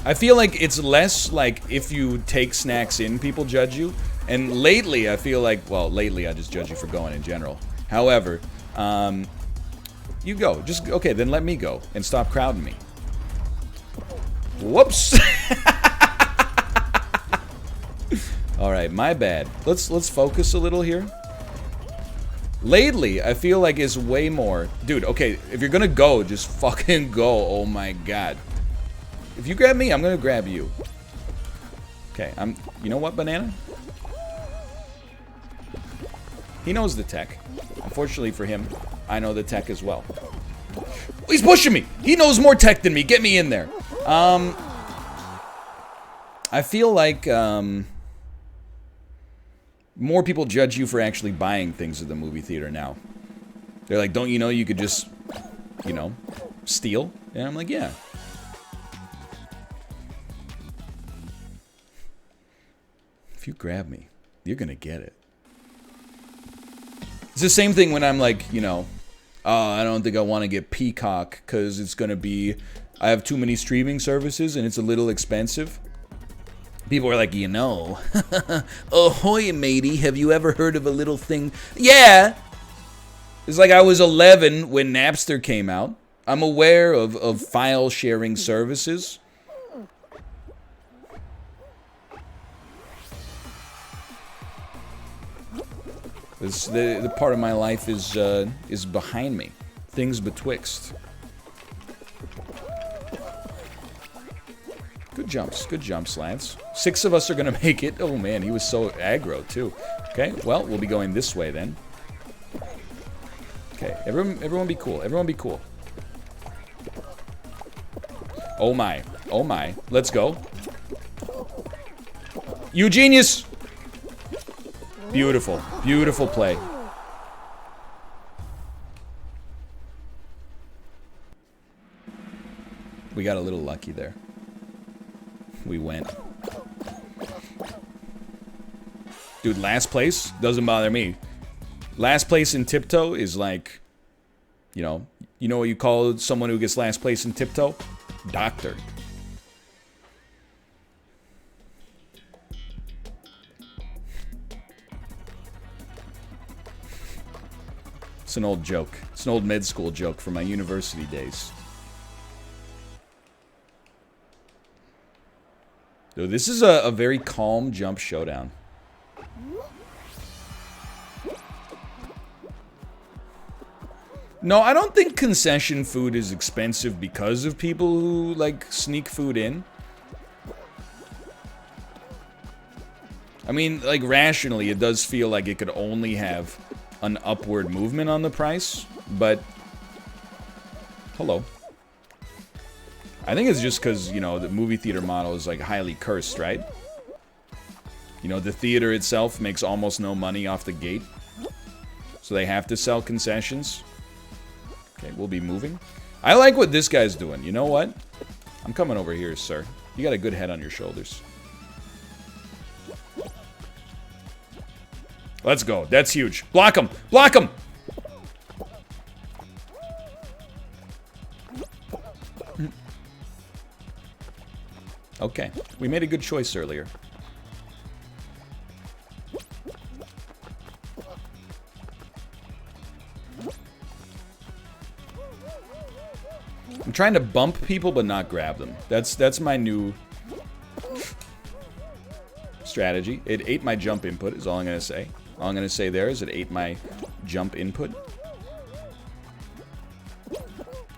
I feel like it's less like if you take snacks in, people judge you. And lately, I feel like, well, lately I just judge you for going in general. However, you go. Just, okay, then let me go and stop crowding me. Whoops. All right, my bad. Let's focus a little here. Lately, I feel like it's way more. Dude, okay, if you're gonna go, just fucking go. Oh my god. If you grab me, I'm gonna grab you. Okay, you know what, Banana? He knows the tech. Unfortunately for him, I know the tech as well. He's pushing me! He knows more tech than me. Get me in there. I feel like, more people judge you for actually buying things at the movie theater now. They're like, don't you know you could just, you know, steal? And I'm like, yeah. If you grab me, you're gonna get it. It's the same thing when I'm like, you know, oh, I don't think I want to get Peacock because it's gonna be, I have too many streaming services and it's a little expensive. People are like, you know, ahoy, matey, have you ever heard of a little thing? Yeah! It's like I was 11 when Napster came out. I'm aware of file sharing services. The part of my life is behind me. Things betwixt. Good jumps, lads. 6 of us are gonna make it. Oh man, he was so aggro too. Okay, well, we'll be going this way then. Okay, everyone be cool. Everyone be cool. Oh my, let's go. You genius! Beautiful. Beautiful play. We got a little lucky there. We went. Dude, last place doesn't bother me. Last place in tiptoe is like, you know what you call someone who gets last place in tiptoe? Doctor. It's an old joke. It's an old med school joke from my university days. Dude, this is a very calm jump showdown. No, I don't think concession food is expensive because of people who, like, sneak food in. I mean, like, rationally, it does feel like it could only have an upward movement on the price, but... Hello. I think it's just because, you know, the movie theater model is, like, highly cursed, right? You know, the theater itself makes almost no money off the gate. So they have to sell concessions. Okay, we'll be moving. I like what this guy's doing. You know what? I'm coming over here, sir. You got a good head on your shoulders. Let's go. That's huge. Block him! Block him! Okay. We made a good choice earlier. I'm trying to bump people but not grab them. That's my new strategy. It ate my jump input is all I'm going to say. All I'm going to say there is it ate my jump input.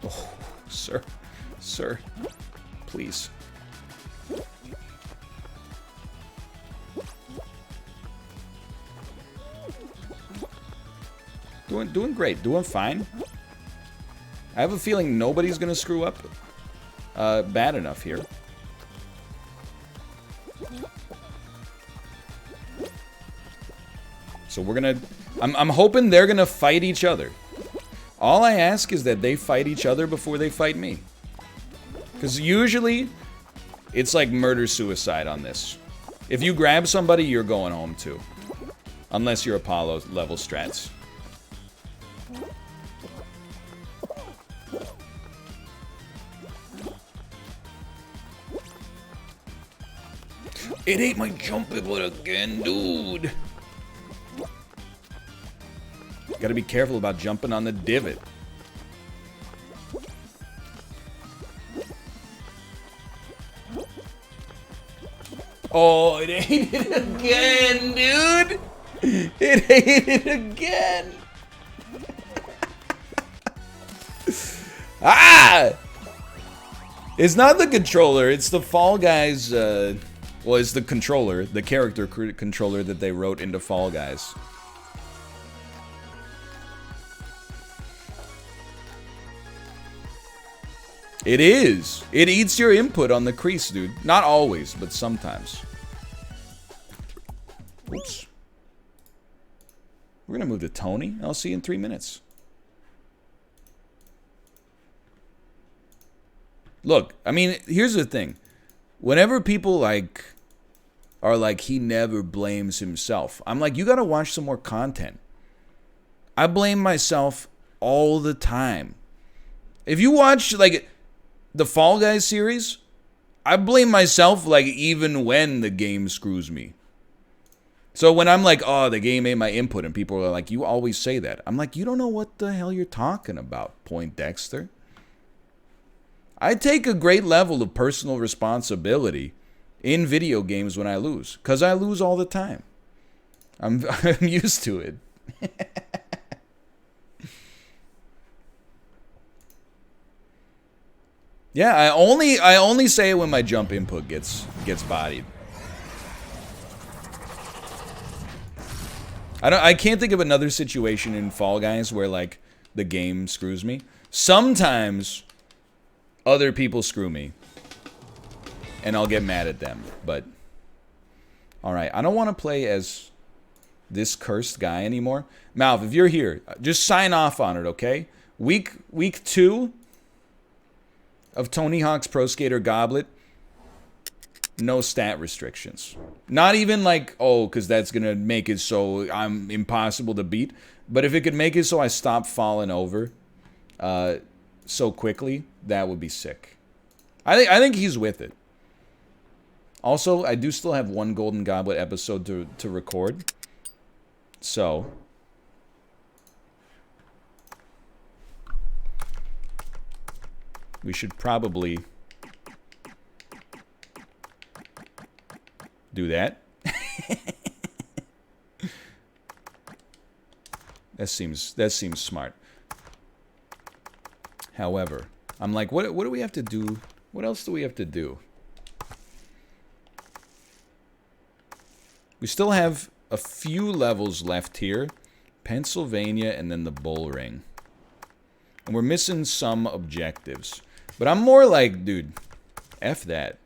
Oh, sir. Sir. Please. Doing great. Doing fine. I have a feeling nobody's gonna screw up bad enough here. So we're gonna... I'm hoping they're gonna fight each other. All I ask is that they fight each other before they fight me. Because usually, it's like murder-suicide on this. If you grab somebody, you're going home too. Unless you're Apollo level strats. It ate my jump input again, dude. Gotta be careful about jumping on the divot. Oh, it ate it again, dude. It ate it again. Ah! It's not the controller, it's the Fall Guys, well, it's the controller, the character controller that they wrote into Fall Guys. It is. It eats your input on the crease, dude. Not always, but sometimes. Oops. We're gonna move to Tony. I'll see you in 3 minutes. Look, I mean, here's the thing. Whenever people, like, are like, he never blames himself, I'm like, you gotta watch some more content. I blame myself all the time. If you watch, like, the Fall Guys series, I blame myself, like, even when the game screws me. So when I'm like, oh, the game ate my input, and people are like, you always say that. I'm like, you don't know what the hell you're talking about, Poindexter. I take a great level of personal responsibility in video games when I lose, because I lose all the time. I'm used to it. Yeah, I only say it when my jump input gets bodied. I can't think of another situation in Fall Guys where, like, the game screws me. Sometimes other people screw me, and I'll get mad at them, but... Alright, I don't want to play as this cursed guy anymore. Malv, if you're here, just sign off on it, okay? Week 2 of Tony Hawk's Pro Skater Goblet, no stat restrictions. Not even like, oh, because that's going to make it so I'm impossible to beat. But if it could make it so I stop falling over so quickly, that would be sick. I think he's with it. Also, I do still have one Golden Goblet episode to record. So we should probably do that. That seems smart. However, I'm like, what do we have to do? What else do we have to do? We still have a few levels left here. Pennsylvania and then the Bull Ring. And we're missing some objectives. But I'm more like, dude, F that.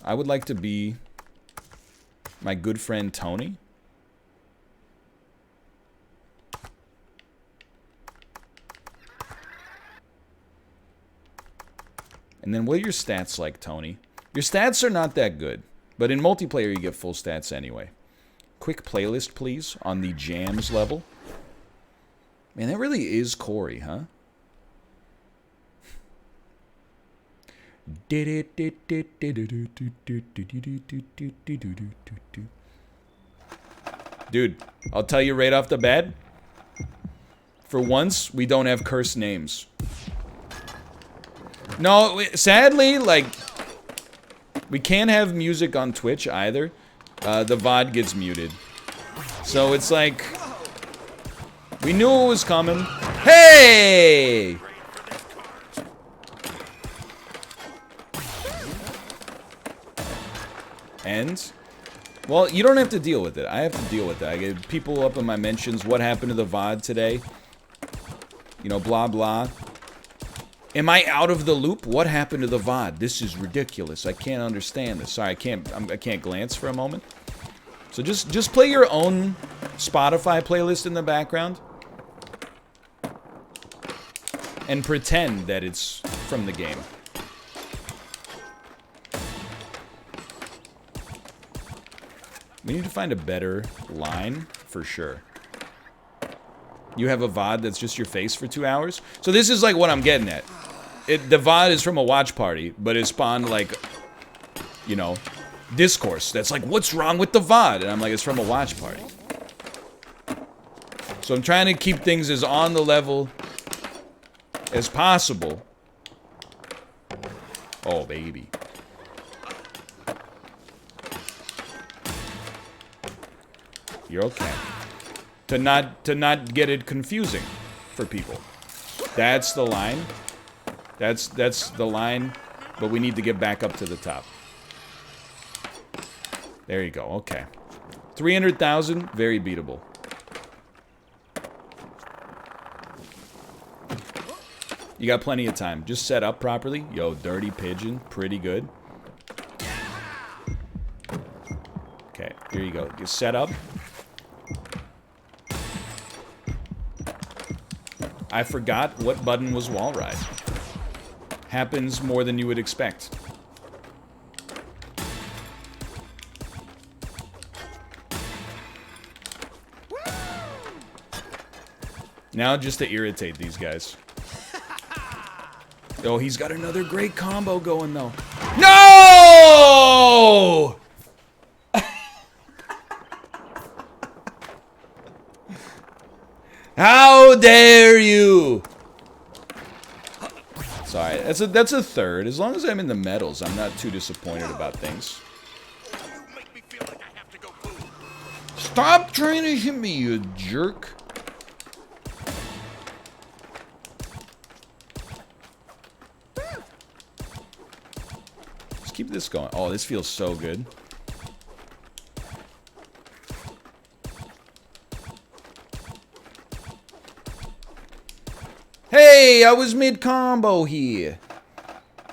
I would like to be my good friend Tony. And then what are your stats like, Tony? Your stats are not that good. But in multiplayer, you get full stats anyway. Quick playlist, please, on the jams level. Man, that really is Corey, huh? Dude, I'll tell you right off the bat. For once, we don't have cursed names. No, sadly, like, we can't have music on Twitch either. The VOD gets muted. So it's like, we knew it was coming. Hey! And, well, you don't have to deal with it. I have to deal with it. I get people up in my mentions, what happened to the VOD today? You know, blah, blah. Am I out of the loop? What happened to the VOD? This is ridiculous. I can't understand this. Sorry, I can't glance for a moment. So just play your own Spotify playlist in the background. And pretend that it's from the game. We need to find a better line, for sure. You have a VOD that's just your face for 2 hours? So this is like what I'm getting at. The VOD is from a watch party, but it spawned like, you know, discourse. That's like, what's wrong with the VOD? And I'm like, it's from a watch party. So I'm trying to keep things as on the level as possible. Oh, baby. You're okay. To not get it confusing for people. That's the line. That's the line, but we need to get back up to the top. There you go. Okay. 300,000, very beatable. You got plenty of time. Just set up properly. Yo, Dirty Pigeon, pretty good. Okay, here you go. You set up. I forgot what button was wall ride. Happens more than you would expect. Now just to irritate these guys. Oh, he's got another great combo going though. No! How dare you! Sorry, that's a third. As long as I'm in the medals, I'm not too disappointed about things. Stop trying to hit me, you jerk. Let's keep this going. Oh, this feels so good. Hey, I was mid-combo here.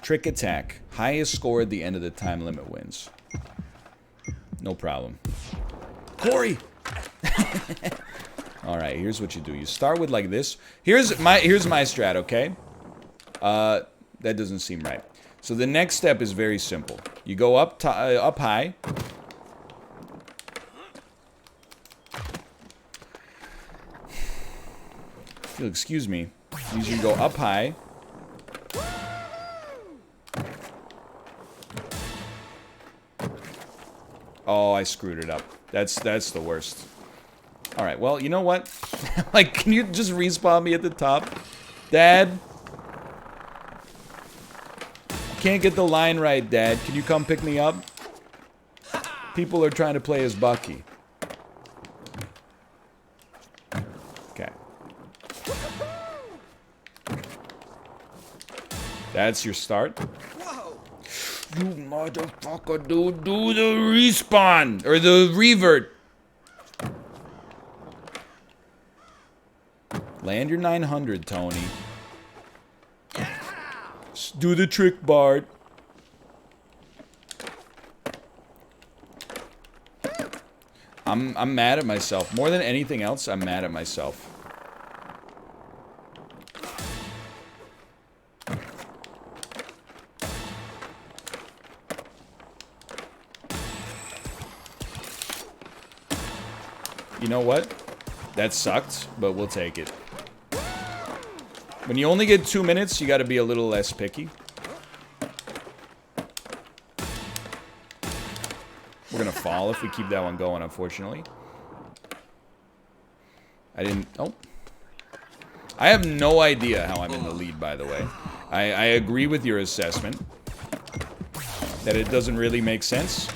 Trick attack. Highest score at the end of the time limit wins. No problem. Corey! Alright, here's what you do. You start with like this. Here's my strat, okay? That doesn't seem right. So the next step is very simple. You go up high. If you'll excuse me. You should go up high. Oh, I screwed it up. That's the worst. Alright, well, you know what? Like, can you just respawn me at the top? Dad? Can't get the line right, Dad. Can you come pick me up? People are trying to play as Bucky. Okay. That's your start. You motherfucker, dude, do the respawn! Or the revert. Land your 900, Tony. Do the trick, Bart. I'm mad at myself. More than anything else, I'm mad at myself. You know what? That sucked, but we'll take it. When you only get 2 minutes, you gotta be a little less picky. We're gonna fall if we keep that one going, unfortunately. I didn't... Oh. I have no idea how I'm in the lead, by the way. I agree with your assessment. That it doesn't really make sense.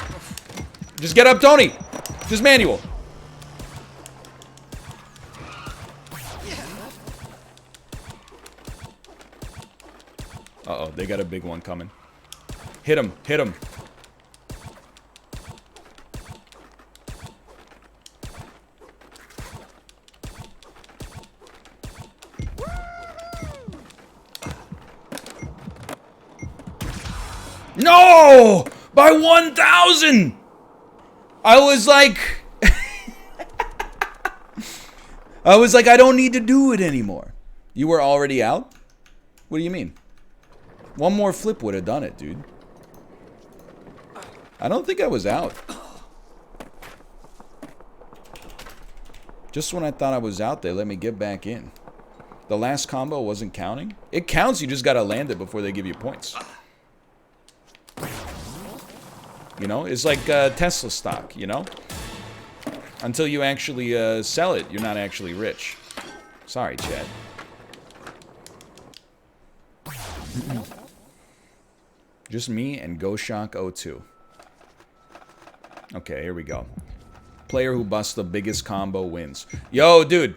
Just get up, Tony! Just manual. Uh-oh, they got a big one coming. Hit him, hit him. No! By 1,000! I was like... I don't need to do it anymore. You were already out? What do you mean? One more flip would have done it, dude. I don't think I was out. Just when I thought I was out, they let me get back in. The last combo wasn't counting? It counts, you just gotta land it before they give you points. You know, it's like Tesla stock, you know? Until you actually sell it, you're not actually rich. Sorry, Chad. Just me and GoShock02. Okay, here we go. Player who busts the biggest combo wins. Yo, dude.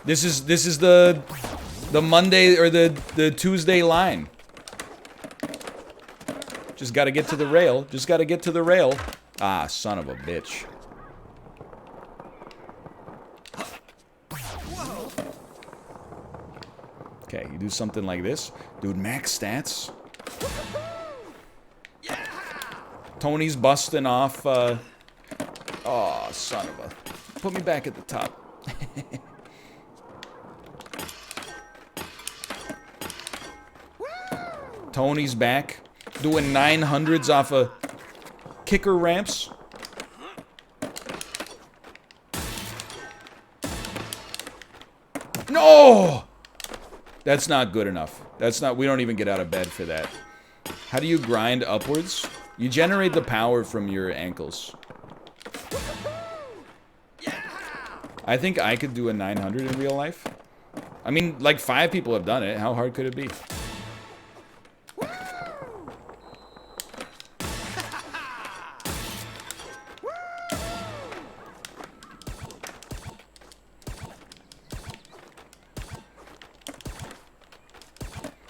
This is the Monday or the Tuesday line. Just gotta get to the rail. Just gotta get to the rail. Ah, son of a bitch. Okay, you do something like this. Dude, max stats. Tony's busting off, oh, son of a... Put me back at the top. Tony's back. Doing 900s off of kicker ramps. No! That's not good enough. That's not... We don't even get out of bed for that. How do you grind upwards? You generate the power from your ankles. I think I could do a 900 in real life. I mean, like 5 people have done it. How hard could it be?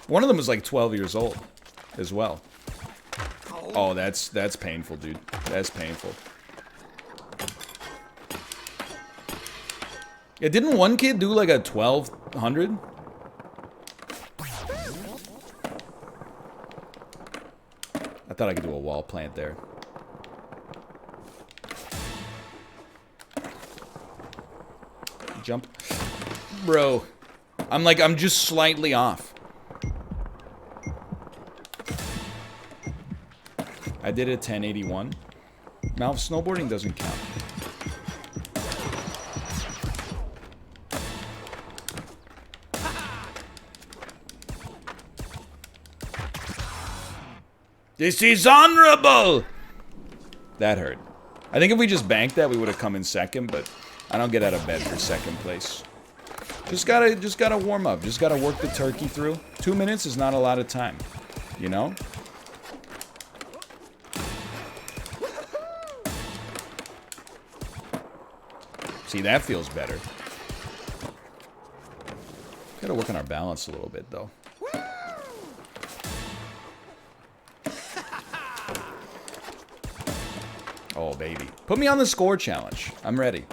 One of them was like 12 years old as well. Oh, that's painful, dude. That's painful. Yeah, didn't one kid do like a 1200? I thought I could do a wall plant there. Jump. Bro. I'm just slightly off. I did a 1081. Now, snowboarding doesn't count. This is honorable! That hurt. I think if we just banked that, we would have come in second, but I don't get out of bed for second place. Just gotta warm up. Just gotta work the turkey through. 2 minutes is not a lot of time, you know? See, that feels better. Gotta work on our balance a little bit, though. Oh, baby. Put me on the score challenge. I'm ready.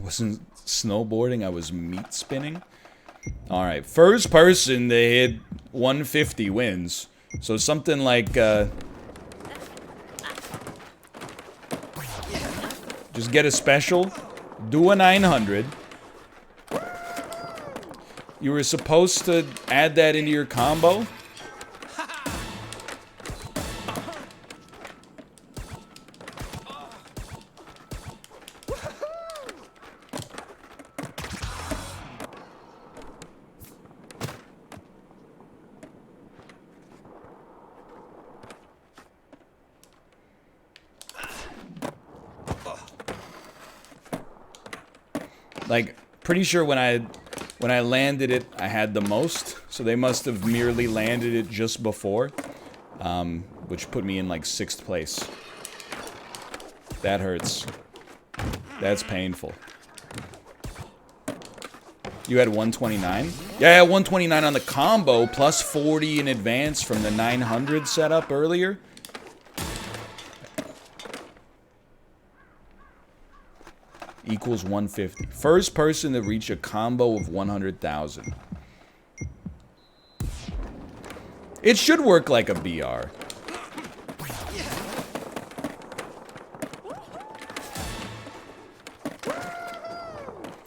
Wasn't snowboarding, I was meat spinning. Alright, first person to hit 150 wins. So something like, just get a special, do a 900. You were supposed to add that into your combo. Like, pretty sure when I landed it, I had the most. So they must have merely landed it just before. Which put me in, like, 6th place. That hurts. That's painful. You had 129? Yeah, I had 129 on the combo, plus 40 in advance from the 900 setup earlier. Equals 150. First person to reach a combo of 100,000. It should work like a BR.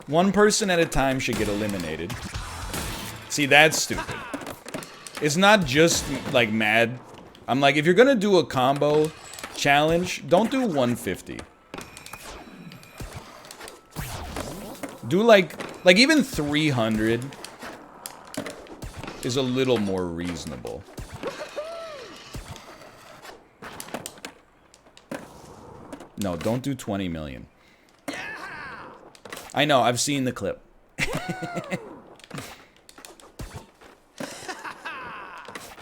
One person at a time should get eliminated. See, that's stupid. It's not just, like, mad. I'm like, if you're gonna do a combo challenge, don't do 150. Do like even 300 is a little more reasonable. No, don't do 20 million. I know, I've seen the clip.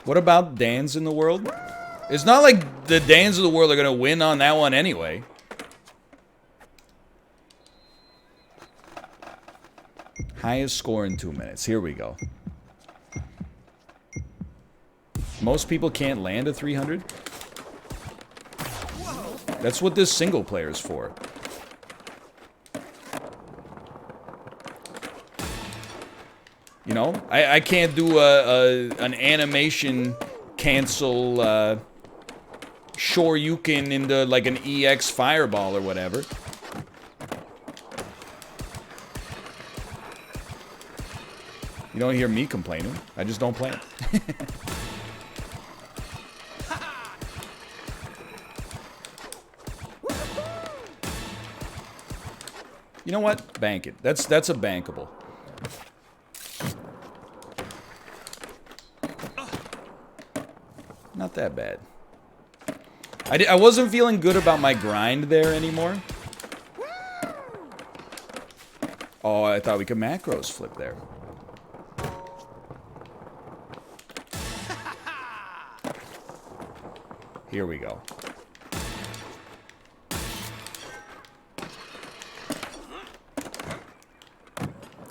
What about Dans in the world? It's not like the Dans of the world are gonna win on that one anyway. Highest score in 2 minutes. Here we go. Most people can't land a 300. That's what this single player is for. You know, I can't do an animation cancel Shoryuken into like an EX fireball or whatever. You don't hear me complaining. I just don't play it. You know what? Bank it. That's a bankable. Not that bad. I wasn't feeling good about my grind there anymore. Oh, I thought we could macros flip there. Here we go.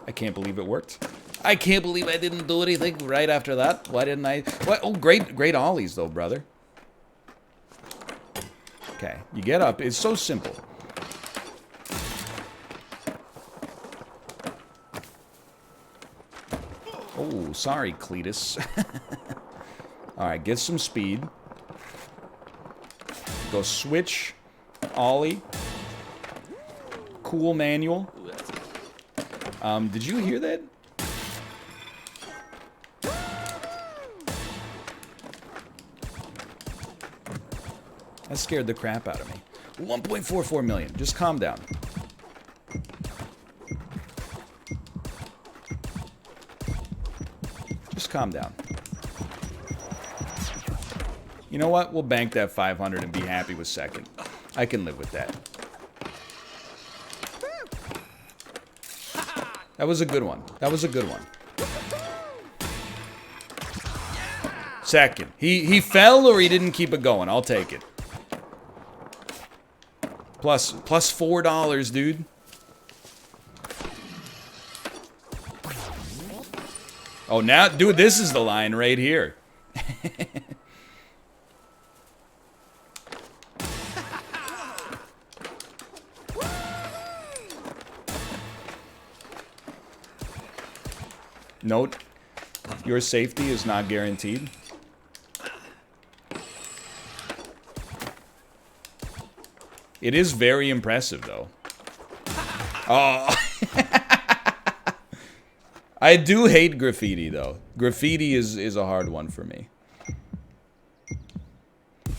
I can't believe it worked. I can't believe I didn't do anything right after that. Why didn't I? What? Oh, great ollies though, brother. Okay, you get up. It's so simple. Oh, sorry, Cletus. All right, get some speed. Go switch, ollie. cool manual. Did you hear that? That scared the crap out of me. 1.44 million. Just calm down. Just calm down. You know what? We'll bank that 500 and be happy with second. I can live with that. That was a good one. That was a good one. Second. He fell or he didn't keep it going. I'll take it. Plus $4, dude. Oh, now, dude, this is the line right here. Note, your safety is not guaranteed. It is very impressive, though. Oh. I do hate graffiti, though. Graffiti is a hard one for me.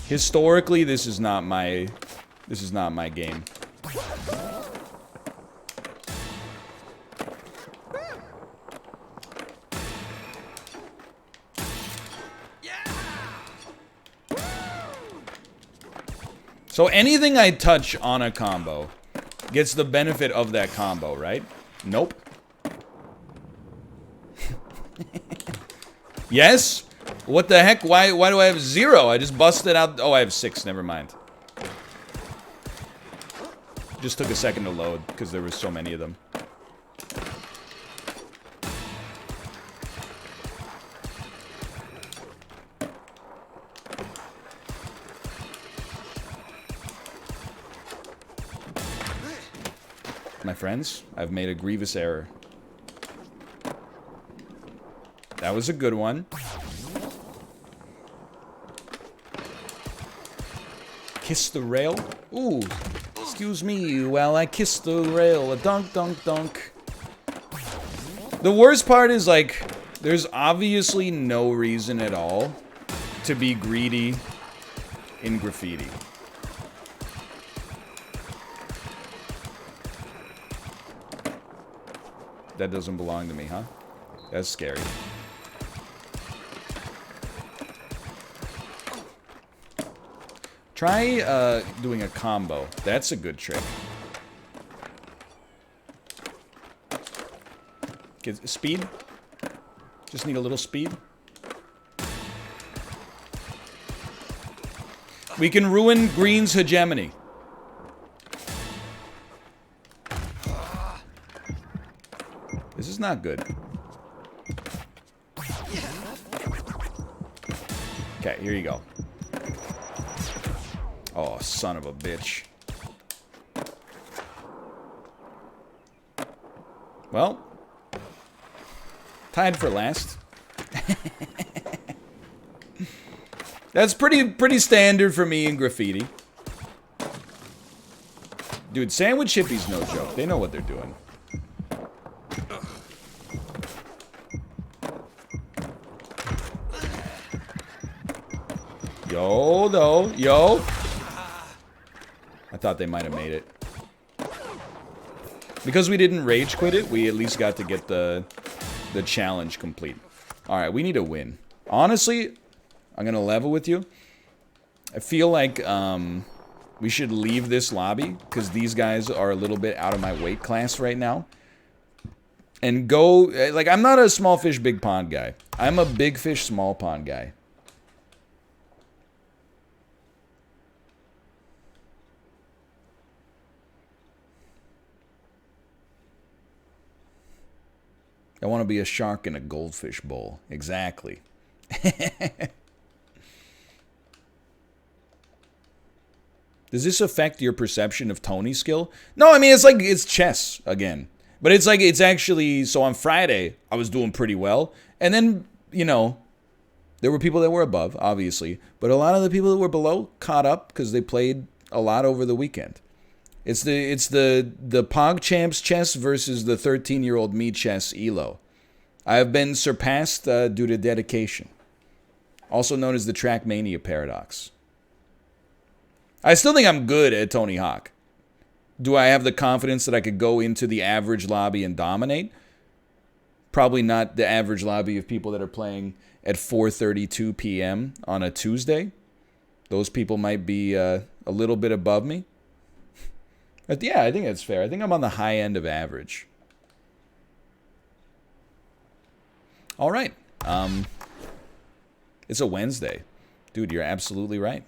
Historically, this is not my game. So anything I touch on a combo gets the benefit of that combo, right? Nope. Yes? What the heck? Why do I have 0? I just busted out. Oh, I have 6. Never mind. Just took a second to load because there were so many of them. My friends, I've made a grievous error. That was a good one. Kiss the rail. Ooh, excuse me while I kiss the rail. A dunk, dunk, dunk. The worst part is, like, there's obviously no reason at all to be greedy in graffiti. That doesn't belong to me, huh? That's scary. Try doing a combo. That's a good trick. Get speed. Just need a little speed. We can ruin green's hegemony. This is not good. Okay, here you go. Oh, son of a bitch. Well, tied for last. That's pretty standard for me in graffiti. Dude, sandwich hippies no joke. They know what they're doing. Yo, though. Yo. I thought they might have made it. Because we didn't rage quit it, we at least got to get the challenge complete. Alright, we need a win. Honestly, I'm gonna level with you. I feel like we should leave this lobby, because these guys are a little bit out of my weight class right now. And go, like, I'm not a small fish, big pond guy. I'm a big fish, small pond guy. I want to be a shark in a goldfish bowl. Exactly. Does this affect your perception of Tony's skill? No, I mean, it's like, it's chess again. But it's like, it's actually, so on Friday, I was doing pretty well. And then, you know, there were people that were above, obviously. But a lot of the people that were below caught up because they played a lot over the weekend. It's the PogChamps chess versus the 13-year-old me chess elo. I have been surpassed due to dedication. Also known as the Trackmania paradox. I still think I'm good at Tony Hawk. Do I have the confidence that I could go into the average lobby and dominate? Probably not the average lobby of people that are playing at 4:32 p.m. on a Tuesday. Those people might be a little bit above me. But yeah, I think that's fair. I think I'm on the high end of average. All right. It's a Wednesday. Dude, you're absolutely right.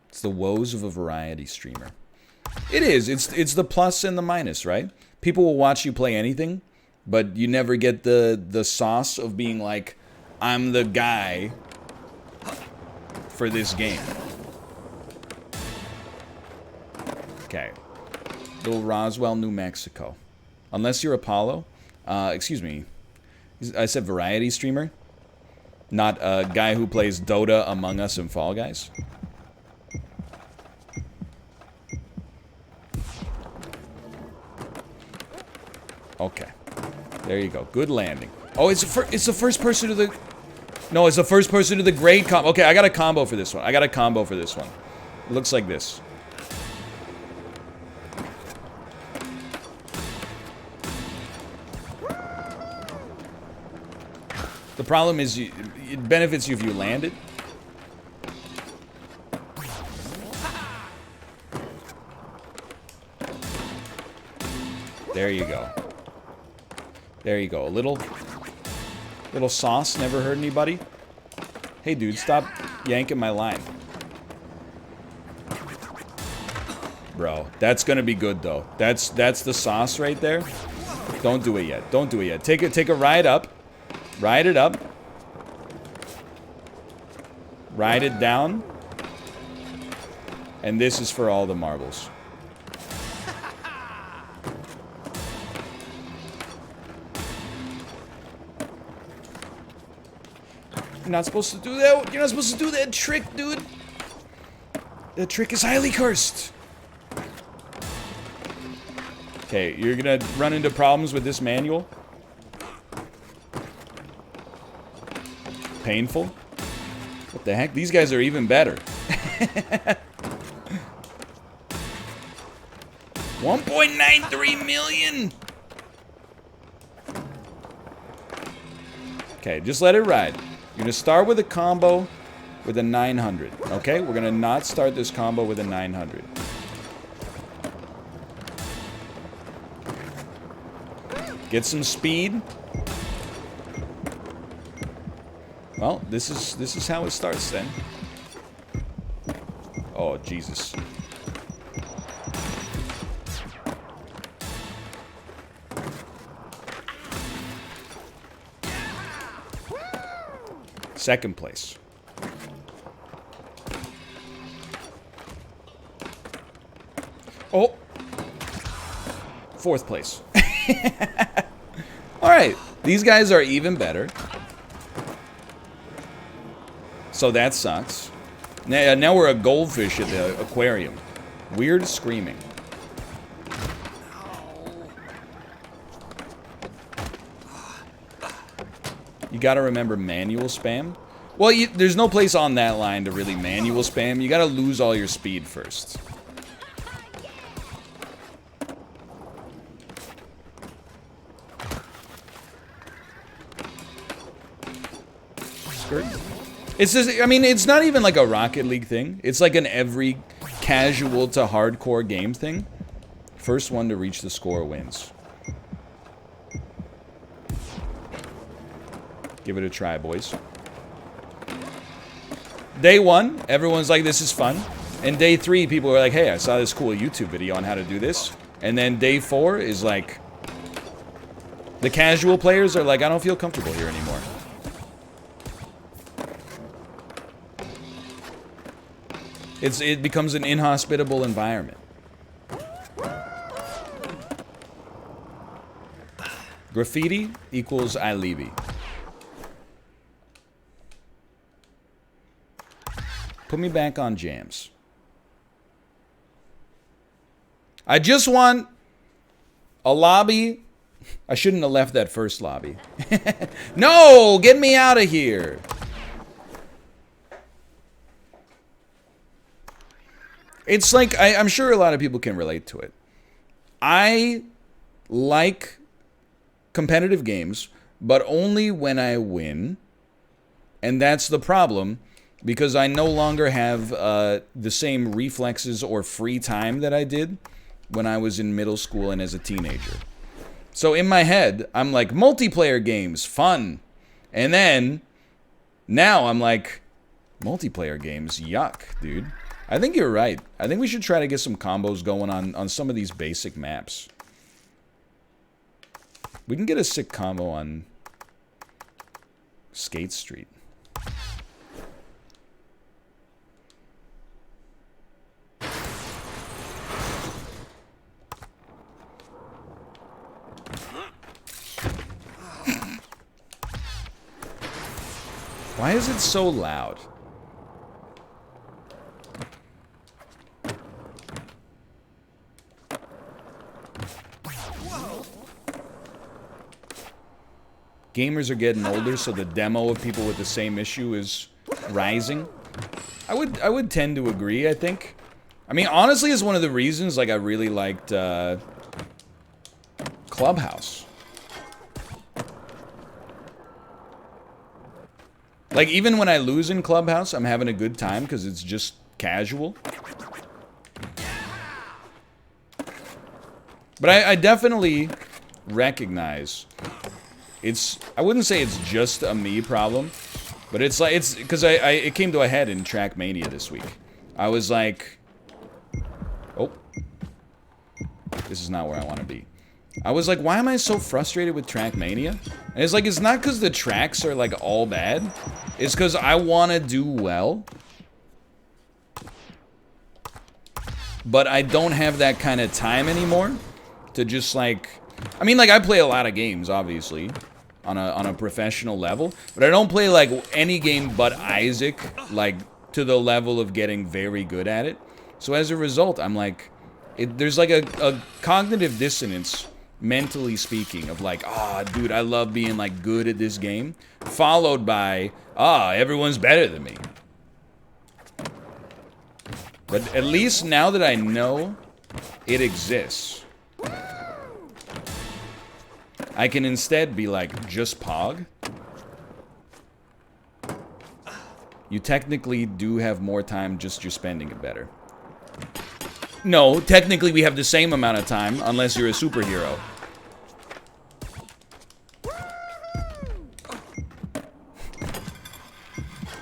It's the woes of a variety streamer. It is. It's the plus and the minus, right? People will watch you play anything, but you never get the sauce of being like, I'm the guy for this game. Okay. Little Roswell, New Mexico. Unless you're Apollo. Excuse me. I said variety streamer. Not a guy who plays Dota, Among Us, and Fall Guys. Okay. There you go. Good landing. Oh, it's the first person to the... No, it's the first person to the grade combo. Okay, I got a combo for this one. It looks like this. The problem is, it benefits you if you land it. There you go. There you go. A little sauce never hurt anybody. Hey, dude, stop yanking my line. Bro, that's gonna be good though. That's the sauce right there. Don't do it yet. Don't do it yet. Take a ride up. Ride it up. Ride it down. And this is for all the marbles. You're not supposed to do that. You're not supposed to do that trick, dude. That trick is highly cursed. Okay, you're gonna run into problems with this manual. Painful. What the heck? These guys are even better. 1.93 million. Okay, just let it ride. You're gonna start with a combo with a 900. Okay, we're gonna not start this combo with a 900. Get some speed. Well, this is how it starts then. Oh, Jesus. Second place. Oh. Fourth place. Alright. These guys are even better. So that sucks. Now we're a goldfish at the aquarium. Weird screaming. You gotta remember manual spam. Well, there's no place on that line to really manual spam. You gotta lose all your speed first. Skirt. It's just, I mean, it's not even like a Rocket League thing. It's like an every casual to hardcore game thing. First one to reach the score wins. Give it a try, boys. Day one, everyone's like, this is fun. And day three, people are like, hey, I saw this cool YouTube video on how to do this. And then day four is like, the casual players are like, I don't feel comfortable here anymore. It becomes an inhospitable environment. Graffiti equals I leavey. Put me back on jams. I just want a lobby. I shouldn't have left that first lobby. No, get me out of here. It's like, I'm sure a lot of people can relate to it. I like competitive games, but only when I win. And that's the problem, because I no longer have the same reflexes or free time that I did when I was in middle school and as a teenager. So in my head, I'm like, multiplayer games, fun. And then, now I'm like, multiplayer games, yuck, dude. I think you're right. I think we should try to get some combos going on some of these basic maps. We can get a sick combo on Skate Street. Why is it so loud? Gamers are getting older, so the demo of people with the same issue is rising. I would tend to agree, I think. I mean, honestly, it's one of the reasons, like, I really liked Clubhouse. Like, even when I lose in Clubhouse, I'm having a good time because it's just casual. But I definitely recognize I wouldn't say it's just a me problem, but it's like, because it came to a head in Trackmania this week. I was like, oh, this is not where I want to be. I was like, why am I so frustrated with Trackmania? And it's like, it's not because the tracks are like all bad. It's because I want to do well. But I don't have that kind of time anymore to just like, I mean, like, I play a lot of games, obviously, on a professional level, but I don't play like any game but Isaac, like, to the level of getting very good at it. So as a result, I'm like, there's like a cognitive dissonance, mentally speaking, of like, dude, I love being like good at this game, followed by, everyone's better than me. But at least now that I know it exists, I can instead be like, just Pog. You technically do have more time, just you're spending it better. No, technically we have the same amount of time, unless you're a superhero.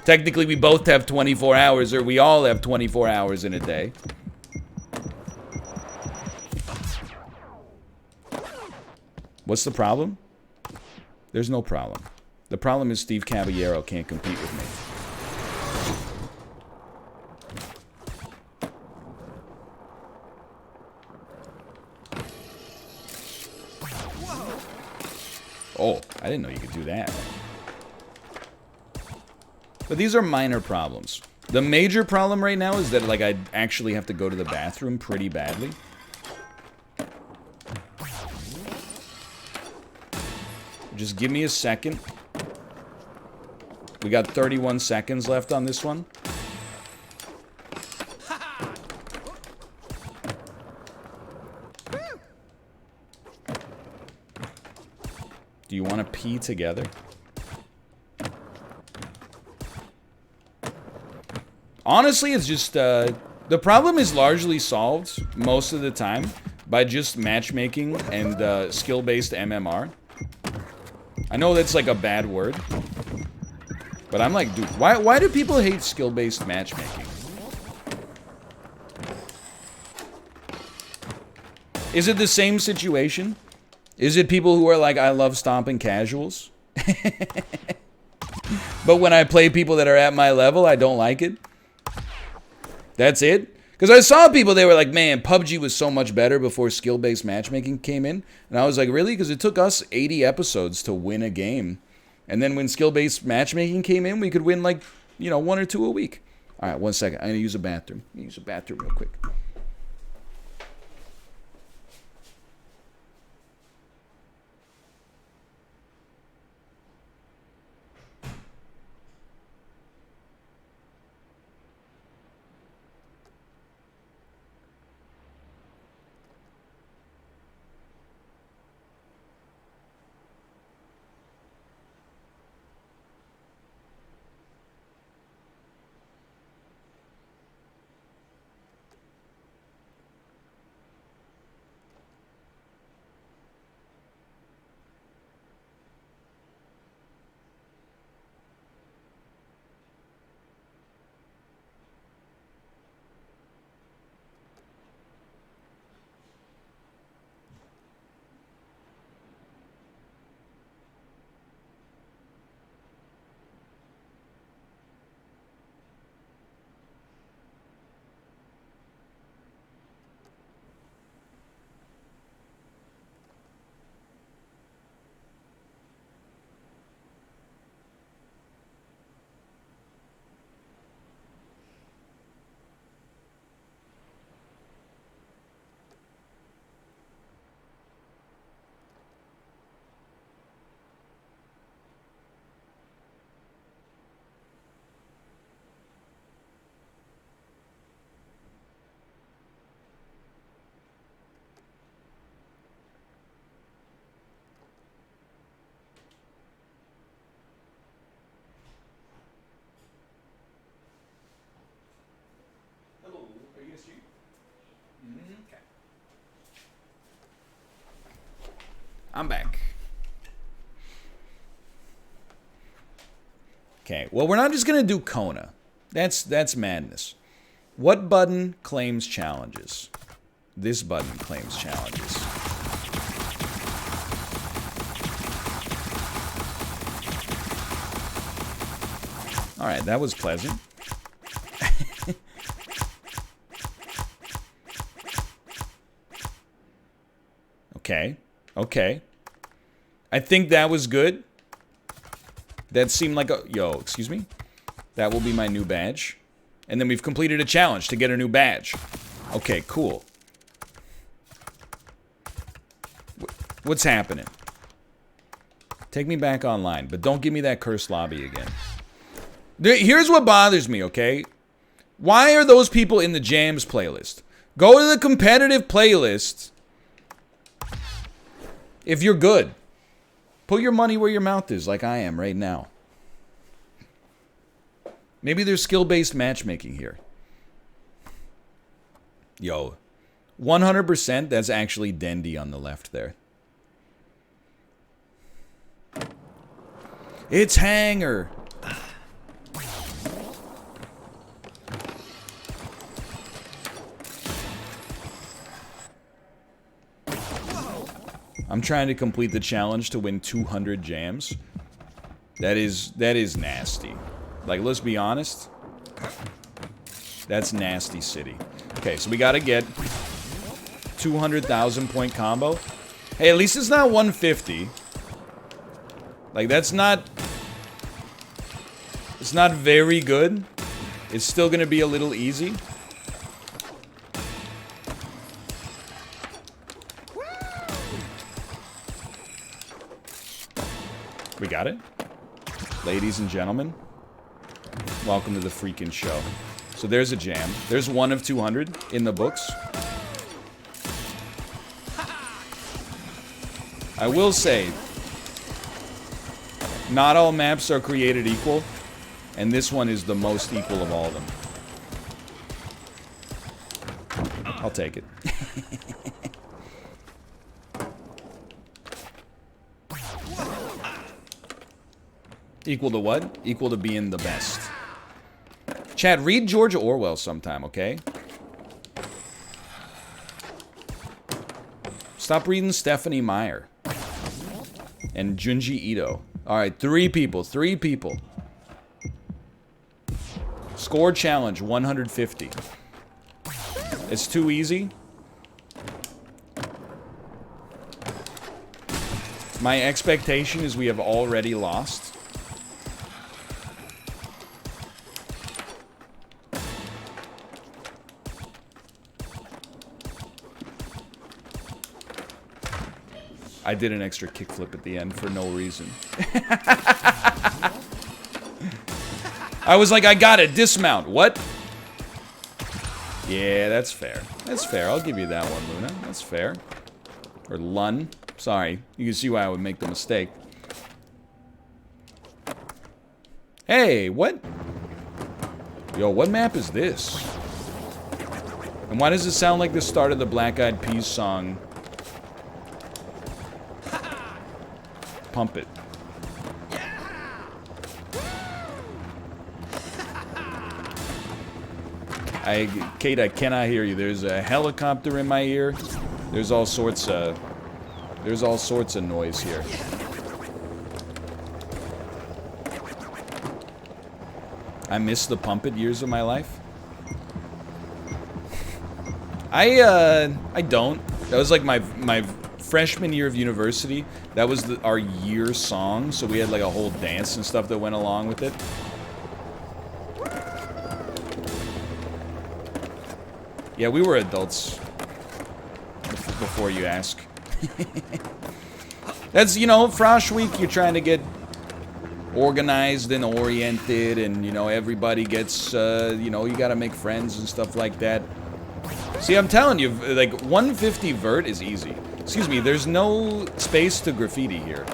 Technically we both have 24 hours, or we all have 24 hours in a day. What's the problem? There's no problem. The problem is Steve Caballero can't compete with me. Oh, I didn't know you could do that. But these are minor problems. The major problem right now is that, like, I actually have to go to the bathroom pretty badly. Just give me a second. We got 31 seconds left on this one. Do you want to pee together? Honestly, it's just, the problem is largely solved most of the time by just matchmaking and skill-based MMR. I know that's like a bad word, but I'm like, dude, why do people hate skill-based matchmaking? Is it the same situation? Is it people who are like, I love stomping casuals? But when I play people that are at my level, I don't like it? That's it? Because I saw people, they were like, man, PUBG was so much better before skill-based matchmaking came in. And I was like, really? Because it took us 80 episodes to win a game. And then when skill-based matchmaking came in, we could win like, you know, 1 or 2 a week. All right, 1 second. I'm gonna use a bathroom. Use a bathroom real quick. Okay. I'm back. Okay, well, we're not just gonna do Kona. That's madness. What button claims challenges? This button claims challenges. All right, that was pleasant. Okay. Okay. I think that was good. That seemed like a... Yo, excuse me? That will be my new badge. And then we've completed a challenge to get a new badge. Okay, cool. What's happening? Take me back online, but don't give me that cursed lobby again. Here's what bothers me, okay? Why are those people in the jams playlist? Go to the competitive playlist if you're good. Put your money where your mouth is, like I am right now. Maybe there's skill-based matchmaking here. Yo, 100% that's actually Dendy on the left there. It's Hanger. I'm trying to complete the challenge to win 200 jams. That is nasty. Like, let's be honest. That's nasty city. Okay, so we gotta get 200,000 point combo. Hey, at least it's not 150. Like, that's not... It's not very good. It's still gonna be a little easy. We got it? Ladies and gentlemen, welcome to the freaking show. So there's a jam. There's one of 200 in the books. I will say, not all maps are created equal, and this one is the most equal of all of them. I'll take it. Equal to what? Equal to being the best. Chad, read George Orwell sometime, okay? Stop reading Stephanie Meyer. And Junji Ito. Alright, 3 people. 3 people. Score challenge, 150. It's too easy. My expectation is we have already lost. I did an extra kickflip at the end for no reason. I was like, I got it. Dismount. What? Yeah, that's fair. That's fair. I'll give you that one, Luna. That's fair. Or Lun. Sorry. You can see why I would make the mistake. Hey, what? Yo, what map is this? And why does it sound like the start of the Black Eyed Peas song? Pump it. Kate, I cannot hear you. There's a helicopter in my ear. There's all sorts of noise here. I miss the pump it years of my life. I don't. That was like my freshman year of university. That was our year song, so we had like a whole dance and stuff that went along with it. Yeah, we were adults before you ask. That's, you know, Frosh Week, you're trying to get organized and oriented, and, you know, everybody gets, you know, you gotta make friends and stuff like that. See, I'm telling you, like, 150 vert is easy. Excuse me, there's no space to graffiti here.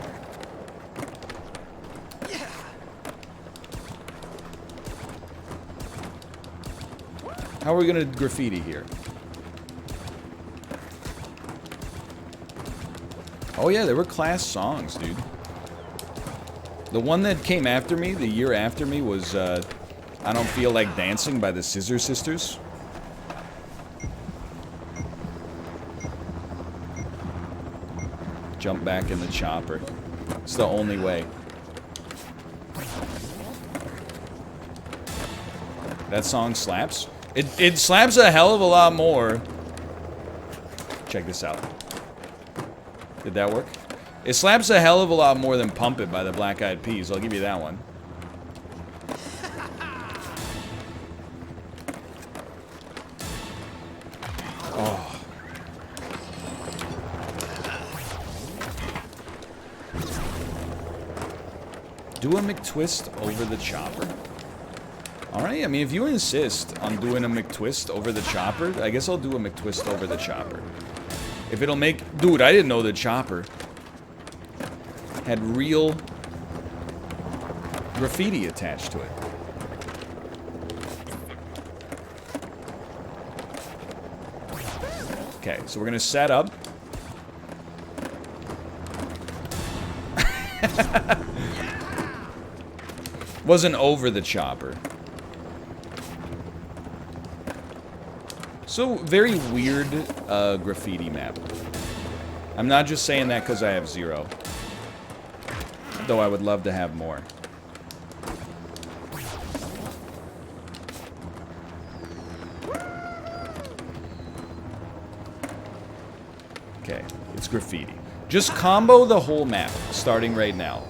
How are we gonna graffiti here? Oh yeah, there were class songs, dude. The one that came after me, the year after me, was, I Don't Feel Like Dancing by the Scissor Sisters. Jump back in the chopper. It's the only way. That song slaps. It slaps a hell of a lot more. Check this out. Did that work? It slaps a hell of a lot more than Pump It by the Black Eyed Peas. I'll give you that one. Oh. Do a McTwist over the chopper. Alright, I mean, if you insist on doing a McTwist over the chopper, I guess I'll do a McTwist over the chopper. If it'll make... Dude, I didn't know the chopper had real graffiti attached to it. Okay, so we're gonna set up. Wasn't over the chopper. So, very weird graffiti map. I'm not just saying that because I have 0. Though I would love to have more. Okay, it's graffiti. Just combo the whole map, starting right now.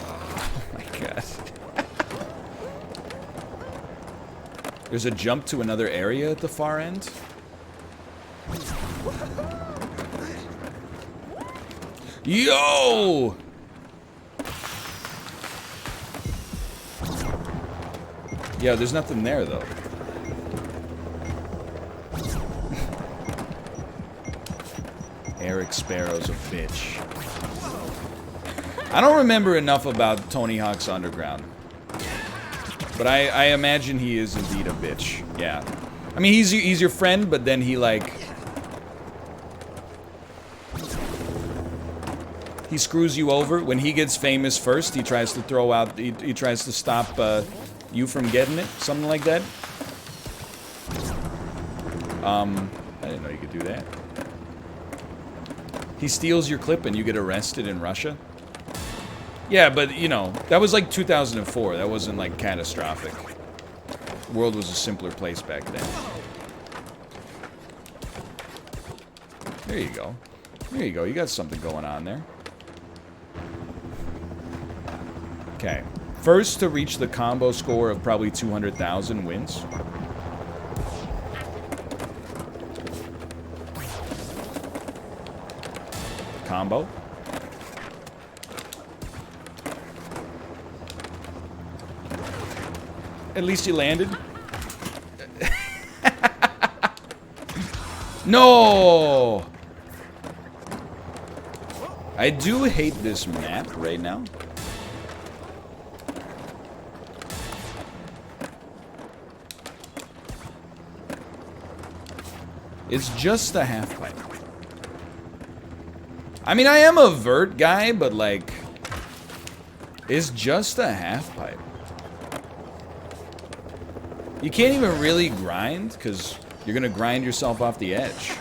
Oh my god. There's a jump to another area at the far end. Yo! Yeah, there's nothing there, though. Eric Sparrow's a bitch. I don't remember enough about Tony Hawk's Underground. But I imagine he is indeed a bitch. Yeah. I mean, he's your friend, but then he, like... He screws you over. When he gets famous first, he tries to throw out... He tries to stop you from getting it. Something like that. I didn't know you could do that. He steals your clip and you get arrested in Russia. Yeah, but, you know, that was like 2004. That wasn't, like, catastrophic. The world was a simpler place back then. There you go. There you go. You got something going on there. Okay. First to reach the combo score of probably 200,000 wins. combo. At least you landed. No! I do hate this map right now. It's just a half pipe. I mean, I am a vert guy, but like, it's just a half pipe. You can't even really grind, because you're going to grind yourself off the edge.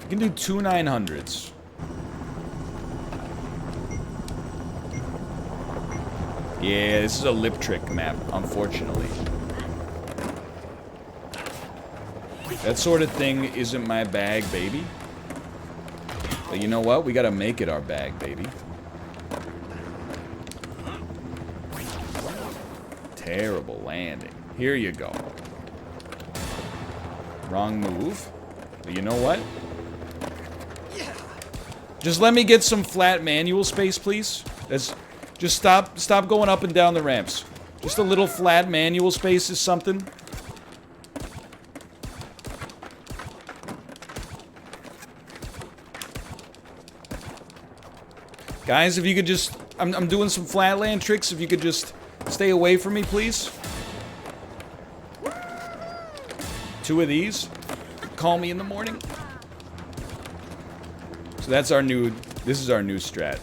You can do 2 900s. Yeah, this is a lip trick map, unfortunately. That sort of thing isn't my bag, baby. But you know what? We gotta make it our bag, baby. Terrible landing. Here you go. Wrong move. But you know what? Just let me get some flat manual space, please. Just stop going up and down the ramps. Just a little flat manual space is something. Guys, if you could just... I'm doing some flatland tricks. If you could just stay away from me, please. 2 of these. Call me in the morning. So that's our new... This is our new strat.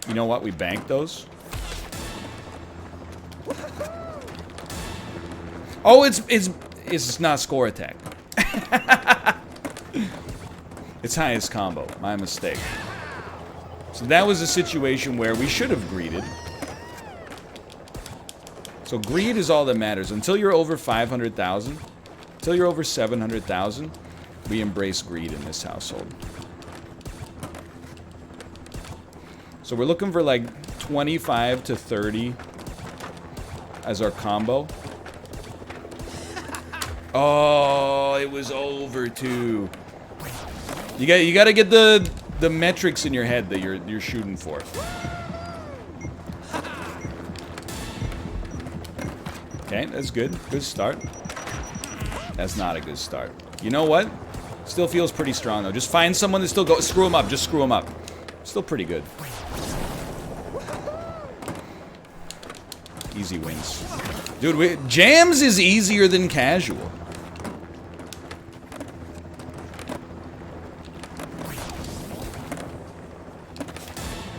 You know what? We banked those. Oh, it's not score attack. It's highest combo. My mistake. So that was a situation where we should have greeded. So greed is all that matters. Until you're over 500,000, until you're over 700,000, we embrace greed in this household. So we're looking for like 25 to 30 as our combo. Oh, it was over too. You got to get the metrics in your head that you're shooting for. Okay, that's good. Good start. That's not a good start. You know what? Still feels pretty strong though. Just find someone that still go. Screw them up. Just screw them up. Still pretty good. Easy wins. Dude, jams is easier than casual.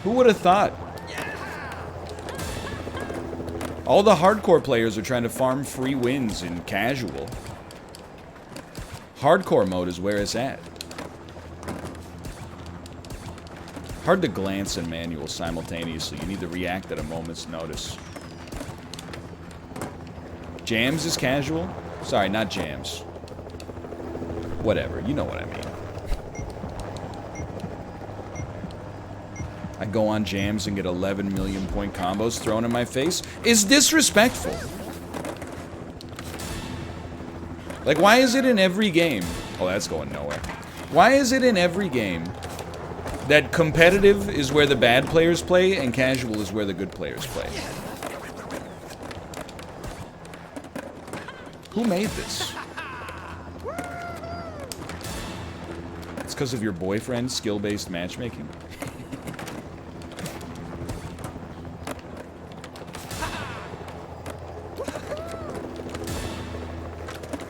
Who would have thought? All the hardcore players are trying to farm free wins in casual. Hardcore mode is where it's at. Hard to glance and manual simultaneously. You need to react at a moment's notice. Jams is casual? Sorry, not jams. Whatever, you know what I mean. I go on jams and get 11 million point combos thrown in my face. Is disrespectful. Like, why is it in every game? Oh, that's going nowhere. Why is it in every game that competitive is where the bad players play and casual is where the good players play? Who made this? It's because of your boyfriend's skill-based matchmaking?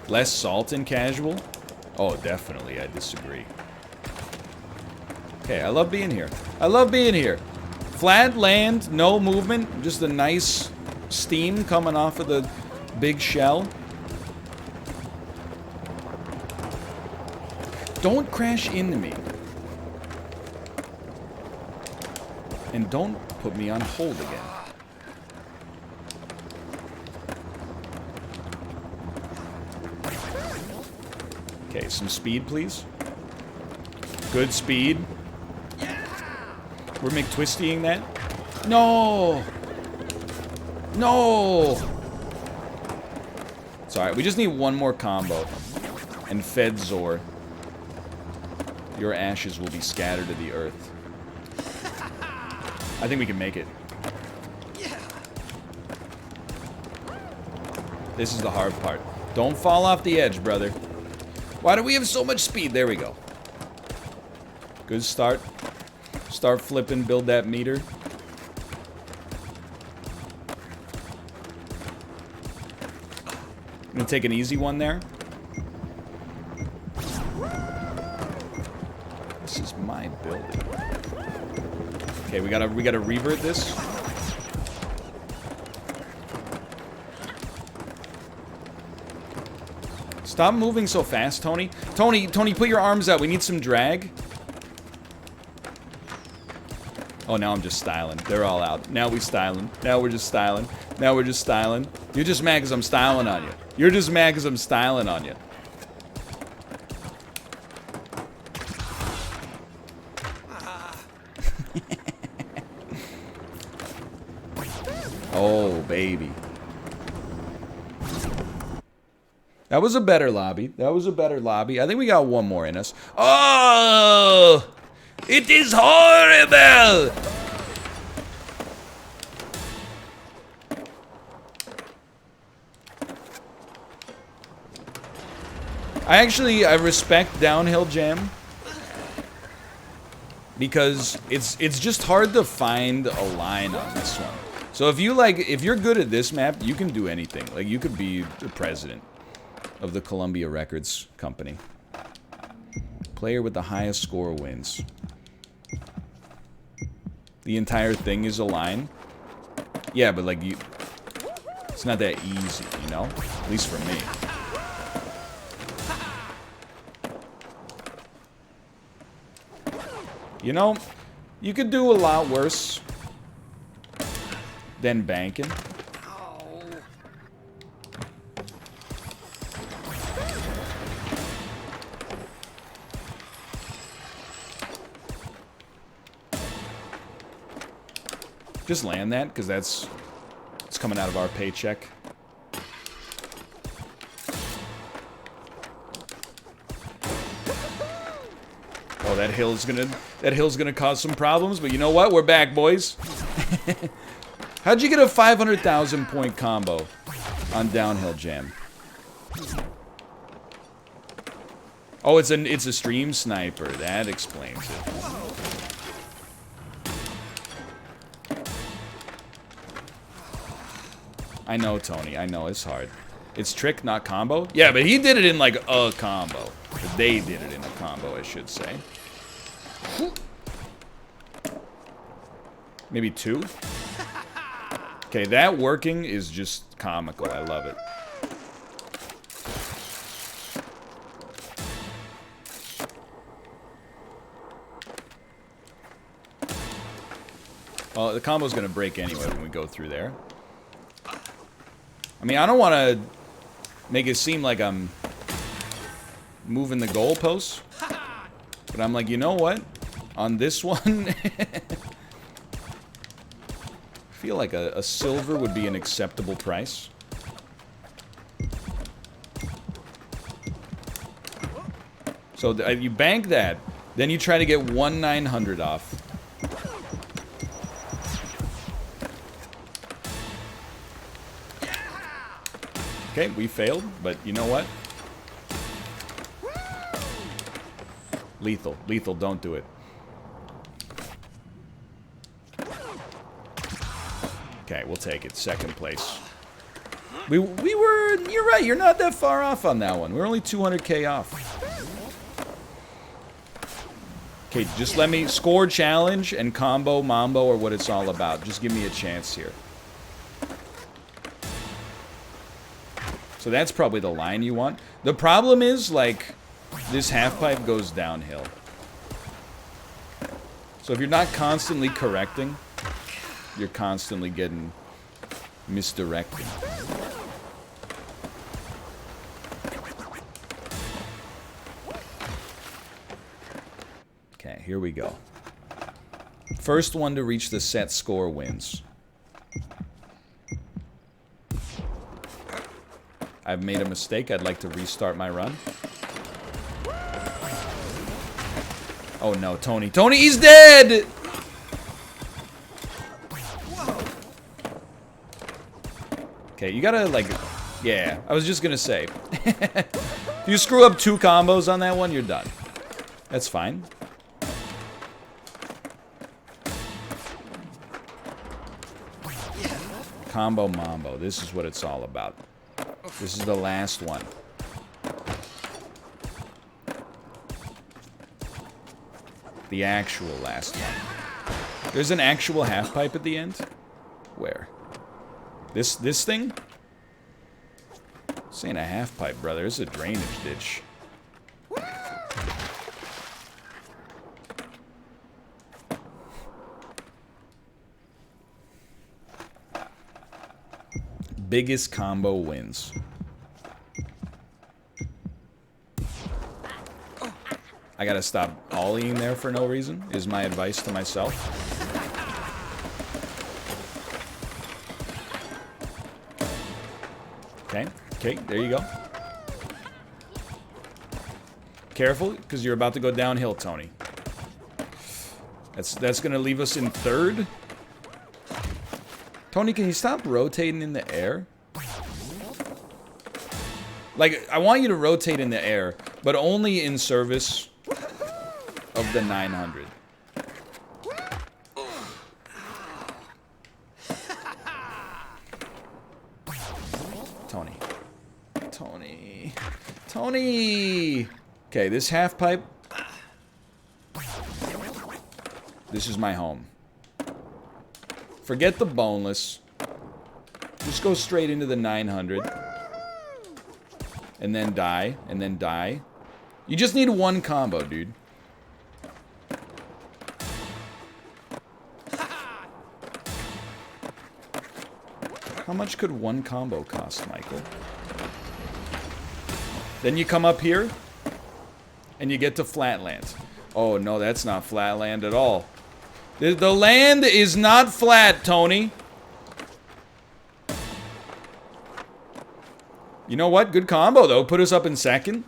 Less salt in casual? Oh, definitely, I disagree. Okay, I love being here. I love being here. Flat land, no movement, just a nice steam coming off of the big shell. Don't crash into me. And don't put me on hold again. Okay, some speed, please. Good speed. We're McTwistying that. No! No! It's alright, we just need one more combo. And Fed Zor. Your ashes will be scattered to the earth. I think we can make it. This is the hard part. Don't fall off the edge, brother. Why do we have so much speed? There we go. Good start. Start flipping, build that meter. I'm gonna take an easy one there. This is my building. Okay, we gotta revert this. Stop moving so fast, Tony. Tony, put your arms out. We need some drag. Oh, now I'm just styling. They're all out. Now we styling. Now we're just styling. Now we're just styling. You're just mad because I'm styling on you. You're just mad because I'm styling on you. Oh, baby. That was a better lobby. That was a better lobby. I think we got one more in us. Oh! It is horrible! I respect Downhill Jam. Because it's just hard to find a line on this one. So if you're good at this map, you can do anything. Like, you could be the president of the Columbia Records Company. Player with the highest score wins. The entire thing is a line. Yeah, but like it's not that easy, you know? At least for me. You know, you could do a lot worse than banking. Just land that, because it's coming out of our paycheck. Oh, that hill's gonna cause some problems, but you know what? We're back, boys. How'd you get a 500,000 point combo on Downhill Jam? Oh, it's a stream sniper. That explains it. I know, Tony. I know, it's hard. It's trick, not combo? Yeah, but he did it in, like, a combo. Or they did it in a combo, I should say. Maybe two? Okay, that working is just comical. I love it. Well, the combo's gonna break anyway when we go through there. I mean, I don't want to make it seem like I'm moving the goalposts, but I'm like, you know what? On this one, I feel like a silver would be an acceptable price. So you bank that, then you try to get 1/900 off. Okay, we failed, but you know what? Lethal. Lethal, don't do it. Okay, we'll take it. Second place. We were... You're right, you're not that far off on that one. We're only 200k off. Okay, just let me... Score challenge and combo, mambo are what it's all about. Just give me a chance here. So that's probably the line you want. The problem is, like, this half pipe goes downhill. So if you're not constantly correcting, you're constantly getting misdirected. here we go. First one to reach the set score wins. I've made a mistake. I'd like to restart my run. Oh no, Tony. Tony, he's dead! Okay, you gotta, like... Yeah, I was just gonna say. If you screw up 2 combos on that one, you're done. That's fine. Combo Mambo. This is what it's all about. This is the last one. The actual last one. There's an actual half pipe at the end? Where? This thing? This ain't a half pipe, brother. It's a drainage ditch. Biggest combo wins. I gotta stop ollieing there for no reason, is my advice to myself. Okay, okay, there you go. Careful, because you're about to go downhill, Tony. That's gonna leave us in 3rd. Tony, can you stop rotating in the air? Like, I want you to rotate in the air, but only in service of the 900. Tony. Tony. Tony! Okay, this half pipe. This is my home. Forget the boneless. Just go straight into the 900. And then die. And then die. You just need 1 combo, dude. How much could 1 combo cost, Michael? Then you come up here. And you get to flatland. Oh, no, that's not flatland at all. The land is not flat, Tony. You know what? Good combo, though. Put us up in 2nd.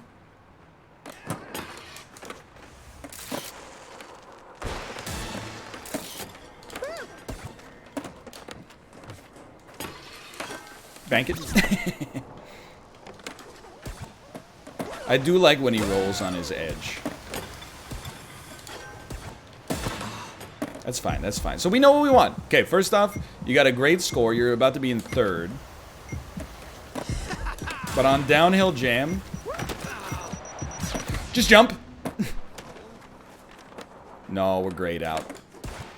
Bank it. I do like when he rolls on his edge. That's fine, that's fine. So we know what we want. Okay, first off, you got a great score. You're about to be in 3rd. But on downhill jam... Just jump! No, we're grayed out.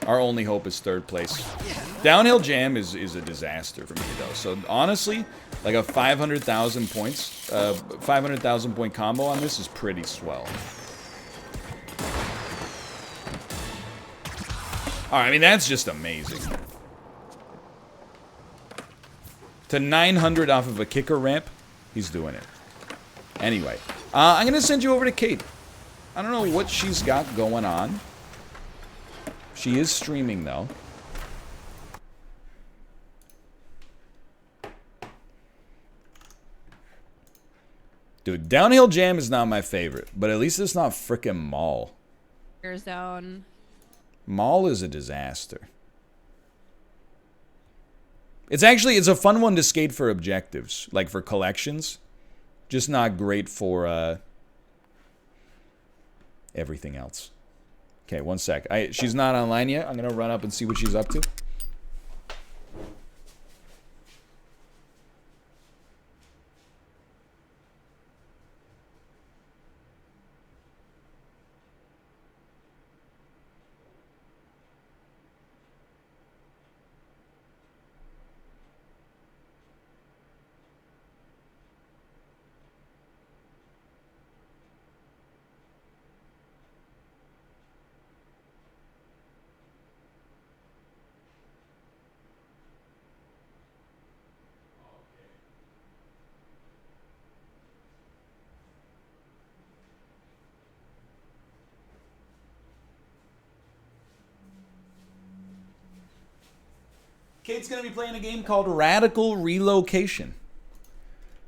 Our only hope is 3rd place. Downhill jam is a disaster for me, though. So, honestly, like a 500,000 points, 500,000 point combo on this is pretty swell. Alright, I mean, that's just amazing. To 900 off of a kicker ramp, he's doing it. Anyway, I'm going to send you over to Kate. I don't know what she's got going on. She is streaming, though. Dude, downhill jam is not my favorite, but at least it's not frickin' mall. Your zone. Mall is a disaster. It's a fun one to skate for objectives, like for collections. Just not great for everything else. Okay, 1 sec. She's not online yet. I'm gonna run up and see what she's up to. Kate's going to be playing a game called Radical Relocation.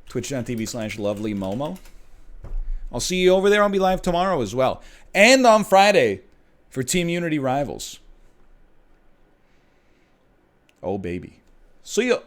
Twitch.tv/lovelymomo. I'll see you over there. I'll be live tomorrow as well. And on Friday for Team Unity Rivals. Oh, baby. See ya.